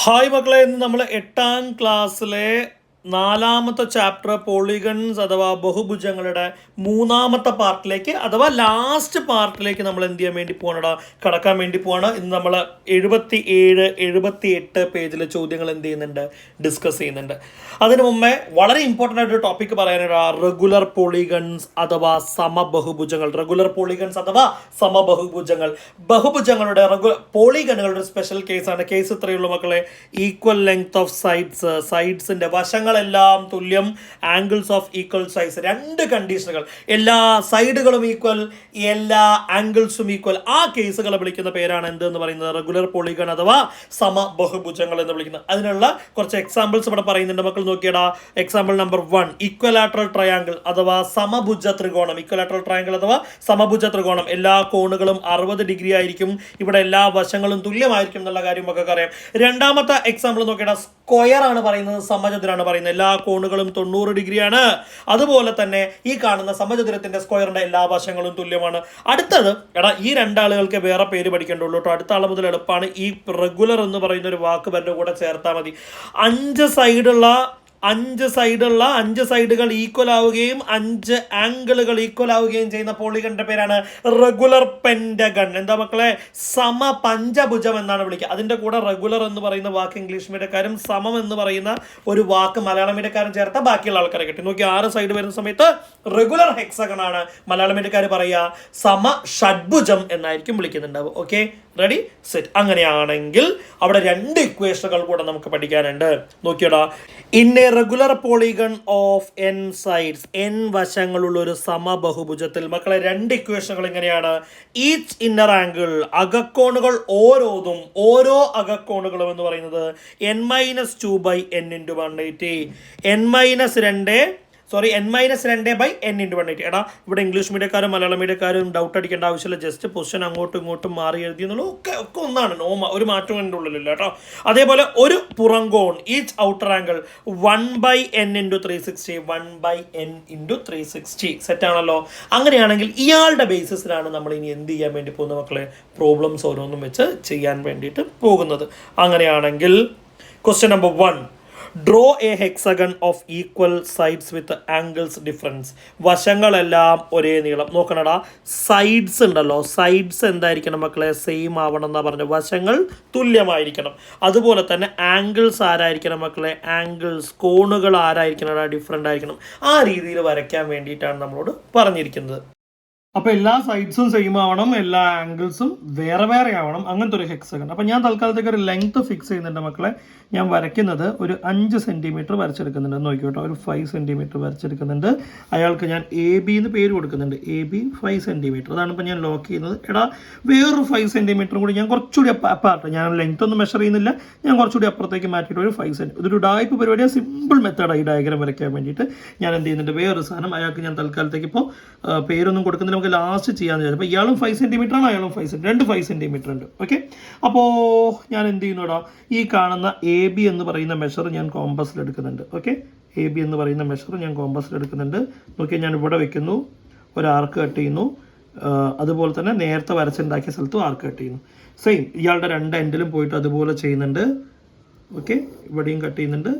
Hi മക്കളെ, ഇന്ന് നമ്മൾ 8ാം ക്ലാസ്സിലെ 4ാമത്തെ ചാപ്റ്റർ പോളിഗൺസ് അഥവാ ബഹുഭുജങ്ങളുടെ 3ാമത്തെ പാർട്ടിലേക്ക് അഥവാ ലാസ്റ്റ് പാർട്ടിലേക്ക് നമ്മൾ എന്ത് ചെയ്യാൻ വേണ്ടി പോകണടാ, കടക്കാൻ വേണ്ടി പോവാണ്. ഇന്ന് നമ്മൾ 77, 78 പേജിലെ ചോദ്യങ്ങൾ എന്ത് ചെയ്യുന്നുണ്ട്, ഡിസ്കസ് ചെയ്യുന്നുണ്ട്. അതിനു മുമ്പേ വളരെ ഇമ്പോർട്ടൻ്റ് ആയിട്ടൊരു ടോപ്പിക് പറയാനുള്ള റെഗുലർ പോളിഗൺസ് അഥവാ സമബഹുഭുജങ്ങൾ. റെഗുലർ പോളിഗൺസ് അഥവാ സമബഹുഭുജങ്ങൾ, ബഹുഭുജങ്ങളുടെ പോളിഗണുകളുടെ ഒരു സ്പെഷ്യൽ കേസാണ്. കേസ് ഇത്രയുള്ളൂ മക്കളെ. ഈക്വൽ ലെങ്ത് ഓഫ് സൈഡ്സിന്റെ വശങ്ങളെല്ലാം തുല്യം, ആംഗിൾസ് ഓഫ് ഈക്വൽ സൈസ്. രണ്ട് കണ്ടീഷനുകൾ, എല്ലാ സൈഡുകളും ഈക്വൽ, എല്ലാ ആംഗിൾസും ഈക്വൽ. ആ കേസുകളെ വിളിക്കുന്ന പേരാണ് എന്തെന്ന് പറയുന്നത്, റെഗുലർ പോളിഗൺ അഥവാ സമബഹുഭുജങ്ങൾ എന്ന് വിളിക്കുന്നത്. അതിനുള്ള കുറച്ച് എക്സാമ്പിൾസ് ഇവിടെ പറയുന്നുണ്ട് മക്കൾ. നോക്കിയടാ, എക്സാമ്പിൾ നമ്പർ 1, ഇക്വലാട്രൽ ട്രയാങ്കിൾ അഥവാ സമഭുജ ത്രികോണം. ഇക്വലാട്രൽ ട്രയാങ്കിൾ അഥവാ സമഭുജ ത്രികോണം, എല്ലാ കോണുകളും 60 ഡിഗ്രി ആയിരിക്കും, ഇവിടെ എല്ലാ വശങ്ങളും തുല്യമായിരിക്കും എന്നുള്ള കാര്യം നമുക്ക് അറിയാം. രണ്ടാമത്തെ എക്സാമ്പിൾ നോക്കിയടാ, സ്ക്വയർ ആണ് പറയുന്നത്, സമചതുരാണ് പറയുന്നത്, എല്ലാ കോണുകളും 90 ഡിഗ്രിയാണ്. അതുപോലെ തന്നെ ഈ കാണുന്ന സമചതുരത്തിന്റെ സ്ക്വയറിന്റെ എല്ലാ വശങ്ങളും തുല്യമാണ്. അടുത്തത് എടാ, ഈ രണ്ടാളുകൾക്ക് വേറെ പേര് പഠിക്കേണ്ടുള്ളൂ കേട്ടോ. അടുത്ത ആൾ മുതൽ എളുപ്പമാണ്. ഈ റെഗുലർ എന്ന് പറയുന്ന ഒരു വാക്ക് പേരുടെ കൂടെ ചേർത്താൽ മതി. 5 സൈഡുകൾ ഈക്വൽ ആവുകയും 5 ആംഗിളുകൾ ഈക്വൽ ആവുകയും ചെയ്യുന്ന പോളിഗണിന്റെ പേരാണ് റെഗുലർ പെന്റഗൺ. എന്താ മക്കളെ, സമപഞ്ചഭുജം എന്നാണ് വിളിക്കുക. അതിന്റെ കൂടെ റെഗുലർ എന്ന് പറയുന്ന വാക്ക് ഇംഗ്ലീഷ് മീഡിയക്കാരും സമം എന്ന് പറയുന്ന ഒരു വാക്ക് മലയാളം മീഡിയക്കാരും ചേർത്ത ബാക്കിയുള്ള ആൾക്കാരെ കിട്ടി. നോക്കി, 6 സൈഡ് വരുന്ന സമയത്ത് റെഗുലർ ഹെക്സഗൺ ആണ് മലയാളം മീഡിയക്കാർ പറയുക, സമ ഷഡ്ഭുജം എന്നായിരിക്കും വിളിക്കുന്നുണ്ടാവും. Okay, ready, set. അങ്ങനെയാണെങ്കിൽ അവിടെ 2 ഇക്വേഷനുകൾ കൂടെ നമുക്ക് പഠിക്കാനുണ്ട്. നോക്കിയടാ, in a regular polygon of n sides, n വശങ്ങളുള്ള ഒരു സമബഹുഭുജത്തിൽ മക്കളെ 2 ഇക്വേഷനുകൾ ഇങ്ങനെയാണ്. ഈച്ച് ഇന്നർ ആംഗിൾ, അകക്കോണുകൾ ഓരോന്നും, ഓരോ അകക്കോണുകളും എന്ന് പറയുന്നത് n-2/n × 180, n-2/n/n എടാ, ഇവിടെ ഇംഗ്ലീഷ് മീഡിയക്കാരും മലയാളം മീഡിയക്കാരും ഡൗട്ട് അടിക്കേണ്ട ആവശ്യമില്ല. ജസ്റ്റ് പൊസിഷൻ അങ്ങോട്ടും ഇങ്ങോട്ടും മാറി എഴുതി എന്നുള്ളൂ. ഒക്കെ ഒന്നാണ്, ഒരു മാറ്റവും എൻ്റെ ഉള്ളിലില്ല കേട്ടോ. അതേപോലെ ഒരു പുറംകോൺ, each outer angle 1/n × 360, 1/n × 360. സെറ്റാണല്ലോ. അങ്ങനെയാണെങ്കിൽ ഇയാളുടെ ബേസിസിലാണ് നമ്മൾ ഇനി എന്ത് ചെയ്യാൻ വേണ്ടി പോകുന്ന മക്കളെ, പ്രോബ്ലംസ് ഓരോന്നും വെച്ച് ചെയ്യാൻ വേണ്ടിയിട്ട് പോകുന്നത്. അങ്ങനെയാണെങ്കിൽ question number 1, draw a hexagon of equal sides with angles difference. വശങ്ങളെല്ലാം ഒരേ നീളം. നോക്കണടാ, സൈഡ്സ് ഉണ്ടല്ലോ, സൈഡ്സ് എന്തായിരിക്കണം മക്കളെ, സെയിം ആവണം എന്നാ പറഞ്ഞത്, വശങ്ങൾ തുല്യമായിരിക്കണം. അതുപോലെ തന്നെ ആംഗിൾസ് ആരായിരിക്കണം മക്കളെ, ആംഗിൾസ്, കോണുകൾ ആരായിരിക്കണം, ഡിഫറെൻ്റ് ആയിരിക്കണം. ആ രീതിയിൽ വരയ്ക്കാൻ വേണ്ടിയിട്ടാണ് നമ്മളോട് പറഞ്ഞിരിക്കുന്നത്. അപ്പോൾ എല്ലാ സൈഡ്സും സെയിം ആവണം, എല്ലാ ആംഗിൾസും വേറെ വേറെ ആവണം, അങ്ങനത്തെ ഒരു ഹെക്സഗൺ. അപ്പോൾ ഞാൻ തൽക്കാലത്തേക്ക് ഒരു ലെങ്ത് ഫിക്സ് ചെയ്യുന്നുണ്ട് മക്കളെ. ഞാൻ വരയ്ക്കുന്നത് ഒരു 5 സെൻറ്റിമീറ്റർ വരച്ചെടുക്കുന്നുണ്ട്. നോക്കിക്കോട്ടോ, ഒരു 5 സെൻറ്റിമീറ്റർ വരച്ചെടുക്കുന്നുണ്ട്. അയാൾക്ക് ഞാൻ AB എന്ന് പേര് കൊടുക്കുന്നുണ്ട്. AB 5 centimetre. അതാണ് ഇപ്പോൾ ഞാൻ ലോക്ക് ചെയ്യുന്നത്. എടാ, വേറൊരു 5 സെൻറ്റിമീറ്ററും കൂടി ഞാൻ കുറച്ചുകൂടി അപ്പാർട്ട്, ഞാൻ ലെങ്ത് ഒന്നും മെഷർ ചെയ്യുന്നില്ല, ഞാൻ കുറച്ചുകൂടി അപ്പുറത്തേക്ക് മാറ്റിയിട്ട് ഒരു 5 സെൻറ്റ്. ഇതൊരു ഡായ്പ് പരിപാടിയാണ്, സിമ്പിൾ മെത്തേഡാണ് ഈ ഡയഗ്രാം വരയ്ക്കാൻ വേണ്ടിയിട്ട്. ഞാൻ എന്ത് ചെയ്യുന്നുണ്ട്, വേറൊരു സാധനം അയാൾക്ക് ഞാൻ തൽക്കാലത്തേക്ക് ഇപ്പോൾ പേരൊന്നും കൊടുക്കുന്നില്ല, നമുക്ക് ലാസ്റ്റ് ചെയ്യാന്ന് വിചാരിച്ചു. അപ്പോൾ ഇയാളും 5 സെൻറ്റിമീറ്റർ ആണ്, അയാളും 5 സെൻറ്റ്, 2 5 സെൻറ്റിമീറ്റർ ഉണ്ട്. ഓക്കെ, അപ്പോൾ ഞാൻ എന്ത് ചെയ്യുന്നുടാ, ഈ കാണുന്ന AB എന്ന് പറയുന്ന മെഷർ ഞാൻ കോമ്പസിൽ എടുക്കുന്നുണ്ട്. ഓക്കെ, AB എന്ന് പറയുന്ന മെഷർ ഞാൻ കോമ്പസിൽ എടുക്കുന്നുണ്ട്. നോക്കിയാൽ ഞാൻ ഇവിടെ വെക്കുന്നു, ഒരു ആർക്ക് കട്ട് ചെയ്യുന്നു. അതുപോലെ തന്നെ നേരത്തെ വരച്ചുണ്ടാക്കിയ സ്ഥലത്തും ആർക്ക് കട്ട് ചെയ്യുന്നു. സെയിം ഇയാളുടെ 2 എൻഡിലും പോയിട്ട് അതുപോലെ ചെയ്യുന്നുണ്ട്. ഓക്കെ, ഇവിടെയും കട്ട് ചെയ്യുന്നുണ്ട്,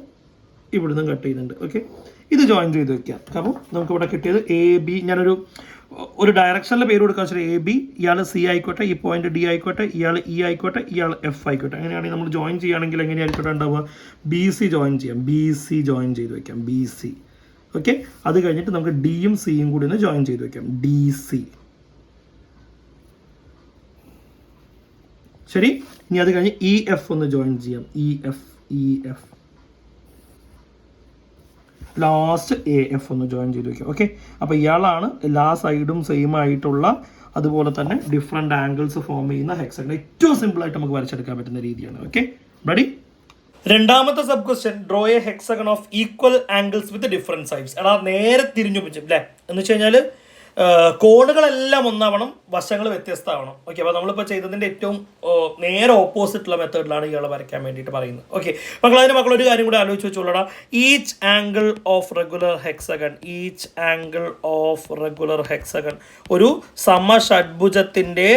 ഇവിടുന്നും കട്ട് ചെയ്യുന്നുണ്ട്. ഓക്കെ, ഇത് ജോയിൻ ചെയ്ത് വെക്കാം. അപ്പോൾ നമുക്കിവിടെ കിട്ടിയത് AB. ഞാനൊരു ഡയറക്ഷനിൽ പേര് കൊടുക്കാൻ വെച്ചാൽ AB, ഇയാൾ C ആയിക്കോട്ടെ, ഈ പോയിന്റ് D ആയിക്കോട്ടെ, ഇയാൾ E ആയിക്കോട്ടെ, ഇയാൾ F ആയിക്കോട്ടെ. അങ്ങനെയാണെങ്കിൽ നമ്മൾ ജോയിൻ ചെയ്യുകയാണെങ്കിൽ എങ്ങനെയായിരിക്കട്ടെ ഉണ്ടാവുക, BC ജോയിൻ ചെയ്യാം. BC ജോയിൻ ചെയ്ത് വെക്കാം, BC. ഓക്കെ, അത് കഴിഞ്ഞിട്ട് നമുക്ക് Dയും Cയും കൂടി ഒന്ന് ജോയിൻ ചെയ്ത് വെക്കാം, DC. ശരി, ഇനി അത് കഴിഞ്ഞ് EF ഒന്ന് ജോയിൻ ചെയ്യാം, EF. ലാസ്റ്റ് AF ഒന്ന് ജോയിൻ ചെയ്ത് വയ്ക്കുക. ഓക്കെ, അപ്പോൾ ഇയാളാണ് എല്ലാ സൈഡും സെയിം ആയിട്ടുള്ള, അതുപോലെ തന്നെ ഡിഫറെൻ്റ് ആംഗിൾസ് ഫോം ചെയ്യുന്ന ഹെക്സഗൺ. ഏറ്റവും സിമ്പിളായിട്ട് നമുക്ക് വരച്ചെടുക്കാൻ പറ്റുന്ന രീതിയാണ്. Okay, ready. രണ്ടാമത്തെ sub question, draw a hexagon of equal angles with different sides. എടാ, നേരെ തിരിഞ്ഞു പറ്റും അല്ലേ, എന്ന് വെച്ച് കഴിഞ്ഞാൽ കോണുകളെല്ലാം ഒന്നാവണം, വശങ്ങൾ വ്യത്യസ്തമാവണം. ഓക്കെ, അപ്പോൾ നമ്മളിപ്പോൾ ചെയ്തതിൻ്റെ ഏറ്റവും നേരെ ഓപ്പോസിറ്റുള്ള മെത്തേഡിലാണ് ഇയാളെ വരയ്ക്കാൻ വേണ്ടിയിട്ട് പറയുന്നത്. ഓക്കെ മക്കൾ, അതിന് മക്കളൊരു കാര്യം കൂടി ആലോചിച്ച് വെച്ചോളടാ. Each angle of regular hexagon ഒരു സമഷഡ്ഭുജത്തിൻ്റെ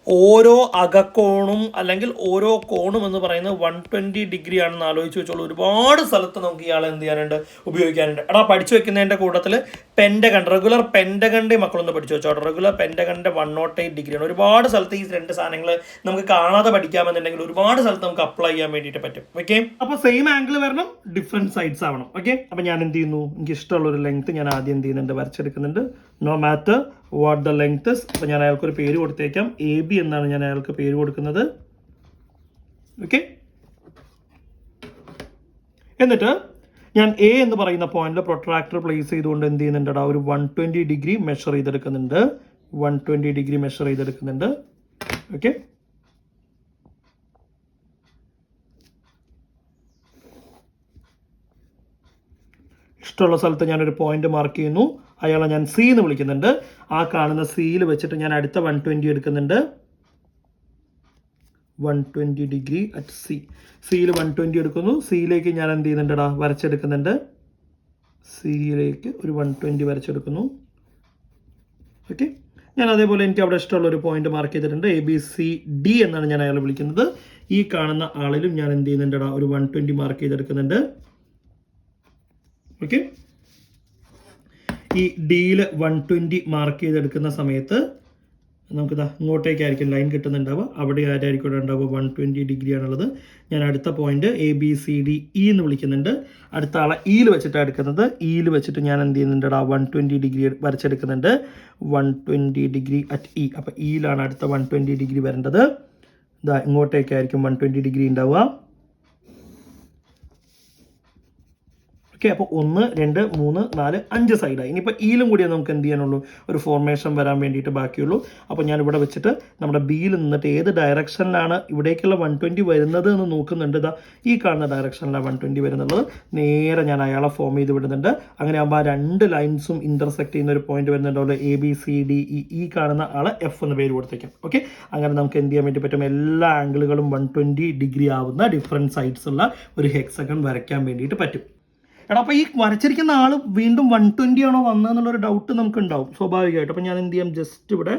ഓരോ അകക്കോണും അല്ലെങ്കിൽ ഓരോ കോണും എന്ന് പറയുന്നത് 120 ഡിഗ്രി ആണെന്ന് ആലോചിച്ച് വെച്ചോളൂ. ഒരുപാട് സ്ഥലത്ത് നമുക്ക് ഇയാളെ എന്ത് ചെയ്യാനുണ്ട്, ഉപയോഗിക്കാനുണ്ട്. എടാ പഠിച്ചു വെക്കുന്നതിൻ്റെ കൂട്ടത്തിൽ പെൻഡഗൺ, റെഗുലർ പെൻഡഗണിൻ്റെ മക്കളൊന്ന് പഠിച്ചു വെച്ചോ. റെഗുലർ പെൻഡഗണിൻ്റെ 108 ഡിഗ്രിയാണ്. ഒരുപാട് സ്ഥലത്ത് ഈ രണ്ട് സാധനങ്ങൾ നമുക്ക് കാണാതെ പഠിക്കാമെന്നുണ്ടെങ്കിൽ ഒരുപാട് സ്ഥലത്ത് നമുക്ക് അപ്ലൈ ചെയ്യാൻ വേണ്ടിയിട്ട് പറ്റും. ഓക്കെ, അപ്പോൾ സെയിം ആംഗിൾ വരണം, ഡിഫറെൻറ്റ് സൈഡ്സ് ആവണം. ഓക്കെ, അപ്പോൾ ഞാൻ എന്ത് ചെയ്യുന്നു, എനിക്ക് ഇഷ്ടമുള്ള ഒരു ലെങ്ത് ഞാൻ ആദ്യം എന്ത് ചെയ്യുന്നുണ്ട്, വരച്ചെടുക്കുന്നുണ്ട്. No matter what the length is. അപ്പോൾ ഞാൻ അയാൾക്കൊരു പേര് കൊടുത്തേക്കാം, AB എന്നാണ് ഞാൻ അയാൾക്ക് പേര് കൊടുക്കുന്നത്. ഓക്കെ, എന്നിട്ട് ഞാൻ A എന്ന് പറയുന്ന പോയിന്റിൽ പ്രൊട്രാക്ടർ പ്ലേസ് ചെയ്തുകൊണ്ട് എന്ത് ചെയ്യുന്നുണ്ട്, ഒരു 120 ഡിഗ്രി മെഷർ ചെയ്തെടുക്കുന്നുണ്ട്. 120 ഡിഗ്രി മെഷർ ചെയ്തെടുക്കുന്നുണ്ട്. ഓക്കെ, ഇഷ്ടമുള്ള സ്ഥലത്ത് ഞാനൊരു പോയിന്റ് മാർക്ക് ചെയ്യുന്നു. അയാളെ ഞാൻ C എന്ന് വിളിക്കുന്നുണ്ട്. ആ കാണുന്ന Cയിൽ വെച്ചിട്ട് ഞാൻ അടുത്ത 120 എടുക്കുന്നുണ്ട്. 120 ഡിഗ്രി അറ്റ് സിയിൽ 120 എടുക്കുന്നു. സിയിലേക്ക് ഞാൻ എന്ത് ചെയ്യുന്നുണ്ട്, വരച്ചെടുക്കുന്നുണ്ട്. സിയിലേക്ക് ഒരു 120 വരച്ചെടുക്കുന്നു. ഓക്കെ, ഞാൻ അതേപോലെ എനിക്ക് അവിടെ ഇഷ്ടമുള്ള ഒരു പോയിന്റ് മാർക്ക് ചെയ്തിട്ടുണ്ട്. ABCD എന്നാണ് ഞാൻ അയാളെ വിളിക്കുന്നത്. ഈ കാണുന്ന ആളിലും ഞാൻ എന്ത് ചെയ്യുന്നുണ്ട്, ഒരു 120 മാർക്ക് ചെയ്തെടുക്കുന്നുണ്ട്. ഓക്കെ, ഈ ഡിയിൽ 120 മാർക്ക് ചെയ്തെടുക്കുന്ന സമയത്ത് നമുക്കിതാ ഇങ്ങോട്ടേക്കായിരിക്കും ലൈൻ കിട്ടുന്നുണ്ടാവുക. അവിടെ ആരായിരിക്കും ഇവിടെ ഉണ്ടാവുക, 120 ഡിഗ്രി ആണുള്ളത്. ഞാൻ അടുത്ത പോയിന്റ് ABCDE എന്ന് വിളിക്കുന്നുണ്ട്. അടുത്ത ആളെ ഇയിൽ വെച്ചിട്ടാണ് എടുക്കുന്നത്. ഇയിൽ വെച്ചിട്ട് ഞാൻ എന്ത് ചെയ്യുന്നുണ്ട്, 120 ഡിഗ്രി വരച്ചെടുക്കുന്നുണ്ട്. 120 degree at E. അപ്പോൾ ഇയിലാണ് അടുത്ത 120 ഡിഗ്രി വരേണ്ടത്. ഇതാ ഇങ്ങോട്ടേക്കായിരിക്കും 120 ഡിഗ്രി ഉണ്ടാവുക. ഓക്കെ, അപ്പോൾ 1 2 3 4 5 സൈഡായി. ഇനിയിപ്പോൾ ഇയിലും കൂടിയേ നമുക്ക് എന്ത് ചെയ്യാനുള്ളൂ, ഒരു ഫോർമേഷൻ വരാൻ വേണ്ടിയിട്ട് ബാക്കിയുള്ളൂ. അപ്പോൾ ഞാൻ ഇവിടെ വെച്ചിട്ട് നമ്മുടെ ബിയിൽ നിന്നിട്ട് ഏത് ഡയറക്ഷനിലാണ് ഇവിടേക്കുള്ള 120 വരുന്നത് എന്ന് നോക്കുന്നുണ്ട്. ഇതാ ഈ കാണുന്ന ഡയറക്ഷനിലാണ് 120 വരുന്നുള്ളത്. നേരെ ഞാൻ അയാളെ ഫോം ചെയ്ത് വിടുന്നുണ്ട്. അങ്ങനെ ആകുമ്പോൾ ആ രണ്ട് ലൈൻസും ഇന്റർസെക്ട് ചെയ്യുന്ന ഒരു പോയിന്റ് വരുന്നുണ്ടല്ലോ, ABCDE. ഈ കാണുന്ന ആളെ F എന്ന് പേര് കൊടുത്തേക്കാം. ഓക്കെ, അങ്ങനെ നമുക്ക് എന്ത് ചെയ്യാൻ വേണ്ടി പറ്റും, എല്ലാ ആംഗിളുകളും 120 ഡിഗ്രി ആവുന്ന ഡിഫറെൻറ്റ് സൈഡ്സ് ഉള്ള ഒരു ഹെക്സഗൺ വരയ്ക്കാൻ വേണ്ടിയിട്ട് പറ്റും. എടാ, അപ്പോൾ ഈ വരച്ചിരിക്കുന്ന ആൾ വീണ്ടും 120 ആണോ വന്നതെന്നുള്ളൊരു ഡൗട്ട് നമുക്ക് ഉണ്ടാവും സ്വാഭാവികമായിട്ട്. അപ്പോൾ ഞാൻ എന്ത് ചെയ്യാം, ജസ്റ്റ് ഇവിടെ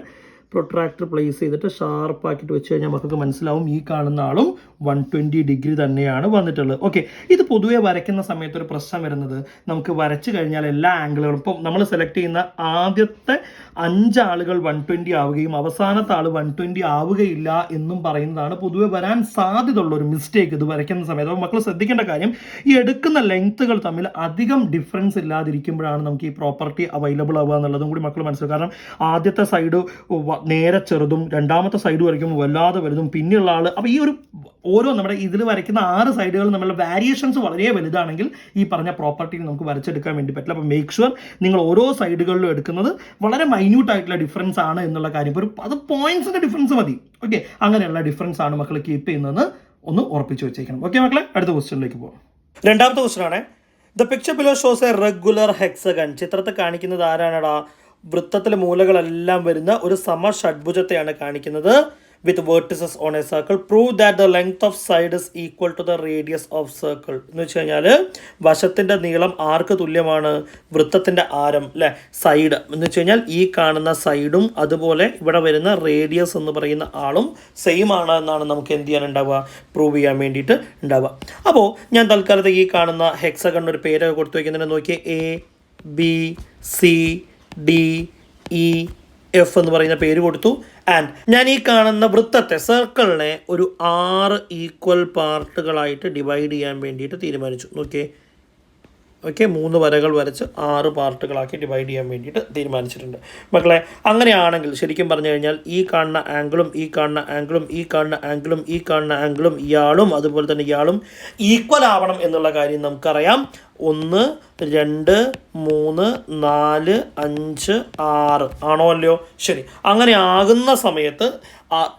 പ്രൊട്രാക്ടർ പ്ലേസ് ചെയ്തിട്ട് ഷാർപ്പാക്കിയിട്ട് വെച്ച് കഴിഞ്ഞാൽ നമുക്ക് മനസ്സിലാവും ഈ കാണുന്ന ആളും 120 ഡിഗ്രി തന്നെയാണ് വന്നിട്ടുള്ളത്. ഓക്കെ, ഇത് പൊതുവേ വരയ്ക്കുന്ന സമയത്ത് ഒരു പ്രശ്നം വരുന്നത്, നമുക്ക് വരച്ച് കഴിഞ്ഞാൽ എല്ലാ ആംഗിളുകളും ഇപ്പം നമ്മൾ സെലക്ട് ചെയ്യുന്ന ആദ്യത്തെ 5 ആളുകൾ 120 ആവുകയും അവസാനത്തെ ആൾ 120 ആവുകയില്ല എന്നും പറയുന്നതാണ് പൊതുവെ വരാൻ സാധ്യതയുള്ള ഒരു മിസ്റ്റേക്ക് ഇത് വരയ്ക്കുന്ന സമയത്ത്. അപ്പോൾ മക്കൾ ശ്രദ്ധിക്കേണ്ട കാര്യം, ഈ എടുക്കുന്ന ലെങ്ത്തുകൾ തമ്മിൽ അധികം ഡിഫറൻസ് ഇല്ലാതിരിക്കുമ്പോഴാണ് നമുക്ക് ഈ പ്രോപ്പർട്ടി അവൈലബിൾ ആവുക എന്നുള്ളതും കൂടി മക്കൾ മനസ്സിലാക്കും. കാരണം ആദ്യത്തെ സൈഡ് നേരെ ചെറുതും രണ്ടാമത്തെ സൈഡ് വരയ്ക്കുമ്പോൾ വല്ലാതെ വലുതും പിന്നെയുള്ള ആൾ. അപ്പോൾ ഈ ഒരു ഓരോ നമ്മുടെ ഇതിൽ വരയ്ക്കുന്ന 6 സൈഡുകൾ നമ്മളുടെ വേരിയേഷൻസ് വളരെ വലുതാണെങ്കിൽ ഈ പറഞ്ഞ പ്രോപ്പർട്ടി നമുക്ക് വരച്ചെടുക്കാൻ വേണ്ടി പറ്റില്ല. അപ്പോൾ മേക്ക് ഷുവർ നിങ്ങൾ ഓരോ സൈഡുകളിലും എടുക്കുന്നത് വളരെ മൈന്യൂട്ട് ആയിട്ടുള്ള ഡിഫറൻസ് ആണ് എന്നുള്ള കാര്യം. ഒരു അത് പോയിന്റ്സിന്റെ ഡിഫറൻസ് മതി. ഓക്കെ, അങ്ങനെയുള്ള ഡിഫറൻസ് ആണ് മക്കൾ കീപ്പ് ചെയ്യുന്നതെന്ന് ഒന്ന് ഉറപ്പിച്ച് വെച്ചേക്കണം. ഓക്കെ മക്കളെ, അടുത്ത ക്വസ്റ്റ്യനിലേക്ക് പോകാം. രണ്ടാമത്തെ ക്വസ്റ്റ്യൻ ആണ്, the picture below shows a regular hexagon. ചിത്രത്തിൽ കാണിക്കുന്നത് ആരാണടാ, വൃത്തത്തിലെ മൂലകളെല്ലാം വരുന്ന ഒരു സമഷഡ്ഭുജത്തെയാണ് കാണിക്കുന്നത്. with vertices on a circle. Prove that the length of side is equal to the radius of circle. എന്ന് വെച്ച് കഴിഞ്ഞാൽ വശത്തിൻ്റെ നീളം ആർക്ക് തുല്യമാണ്, വൃത്തത്തിൻ്റെ ആരം അല്ലേ, സൈഡ് എന്ന് വെച്ച് കഴിഞ്ഞാൽ ഈ കാണുന്ന സൈഡും അതുപോലെ ഇവിടെ വരുന്ന റേഡിയസ് എന്ന് പറയുന്ന ആളും സെയിം ആണ് എന്നാണ് നമുക്ക് എന്ത് ചെയ്യാൻ ഉണ്ടാവുക, പ്രൂവ് ചെയ്യാൻ വേണ്ടിയിട്ട് ഉണ്ടാവുക. അപ്പോൾ ഞാൻ തൽക്കാലത്ത് ഈ കാണുന്ന ഹെക്സഗൺ ഒരു പേര് കൊടുത്തു വയ്ക്കുന്നതിന് നോക്കിയേ, ABCDE F എന്ന് പറയുന്ന പേര് കൊടുത്തു. ആൻഡ് ഞാൻ ഈ കാണുന്ന വൃത്തത്തെ സർക്കിളിനെ ഒരു 6 ഈക്വൽ പാർട്ടുകളായിട്ട് ഡിവൈഡ് ചെയ്യാൻ വേണ്ടിയിട്ട് തീരുമാനിച്ചു. നോക്കിയേ, ഓക്കെ, 3 വരകൾ വരച്ച് 6 പാർട്ടുകളാക്കി ഡിവൈഡ് ചെയ്യാൻ വേണ്ടിയിട്ട് തീരുമാനിച്ചിട്ടുണ്ട്. മക്കളെ, അങ്ങനെയാണെങ്കിൽ ശരിക്കും പറഞ്ഞു കഴിഞ്ഞാൽ ഈ കാണുന്ന ആംഗിളും ഈ കാണുന്ന ആംഗിളും ഈ കാണുന്ന ആംഗിളും ഈ കാണുന്ന ആംഗിളും ഇയാളും അതുപോലെ തന്നെ ഇയാളും ഈക്വൽ ആവണം എന്നുള്ള കാര്യം നമുക്കറിയാം. 1 2 3 4 5 6 ആണോ അല്ലയോ? ശരി, അങ്ങനെ ആകുന്ന സമയത്ത്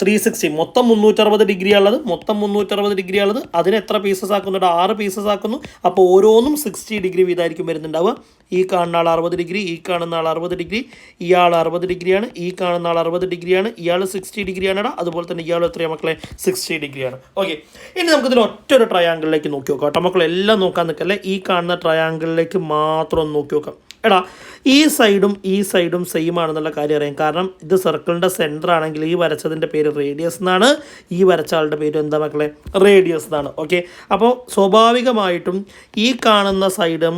360 മൊത്തം 360 ഡിഗ്രി ഉള്ളത്, മൊത്തം 360 ഡിഗ്രി ഉള്ളത്, അതിന് എത്ര പീസസ് ആക്കുന്നുണ്ട്? 6 പീസസ് ആക്കുന്നു. അപ്പോൾ ഓരോന്നും 60 ഡിഗ്രി വീതമായിരിക്കും വരുന്നുണ്ടാവുക. ഈ കാണുന്ന ആൾ 60 ഡിഗ്രി, ഈ കാണുന്ന ആൾ 60 ഡിഗ്രി, ഇയാൾ 60 ഡിഗ്രിയാണ്, ഈ കാണുന്ന ആൾ 60 ഡിഗ്രിയാണ്, ഇയാൾ 60 ഡിഗ്രിയാണ്. അതുപോലെ തന്നെ ഇയാൾ എത്രയാണ് മക്കളെ? 60 ഡിഗ്രിയാണ്. ഓക്കെ, ഇനി നമുക്കിതിൽ ഒറ്റൊരു ട്രയാങ്കിളിലേക്ക് നോക്കി നോക്കാം കേട്ടോ. മക്കളെല്ലാം നോക്കാൻ നിൽക്കല്ലേ, ഈ കാണുന്ന ട്രയാങ്കിളിലേക്ക് മാത്രം ഒന്ന് നോക്കി നോക്കാം. എടാ ഈ സൈഡും സെയിം ആണെന്നുള്ള കാര്യം അറിയാം. കാരണം ഇത് സർക്കിളിൻ്റെ സെൻറ്റർ ആണെങ്കിൽ ഈ വരച്ചതിൻ്റെ പേര് റേഡിയസ് എന്നാണ്, ഈ വരച്ച ആളുടെ പേര് എന്താ മക്കളെ, റേഡിയസ് എന്നാണ്. ഓക്കെ, അപ്പോൾ സ്വാഭാവികമായിട്ടും ഈ കാണുന്ന സൈഡും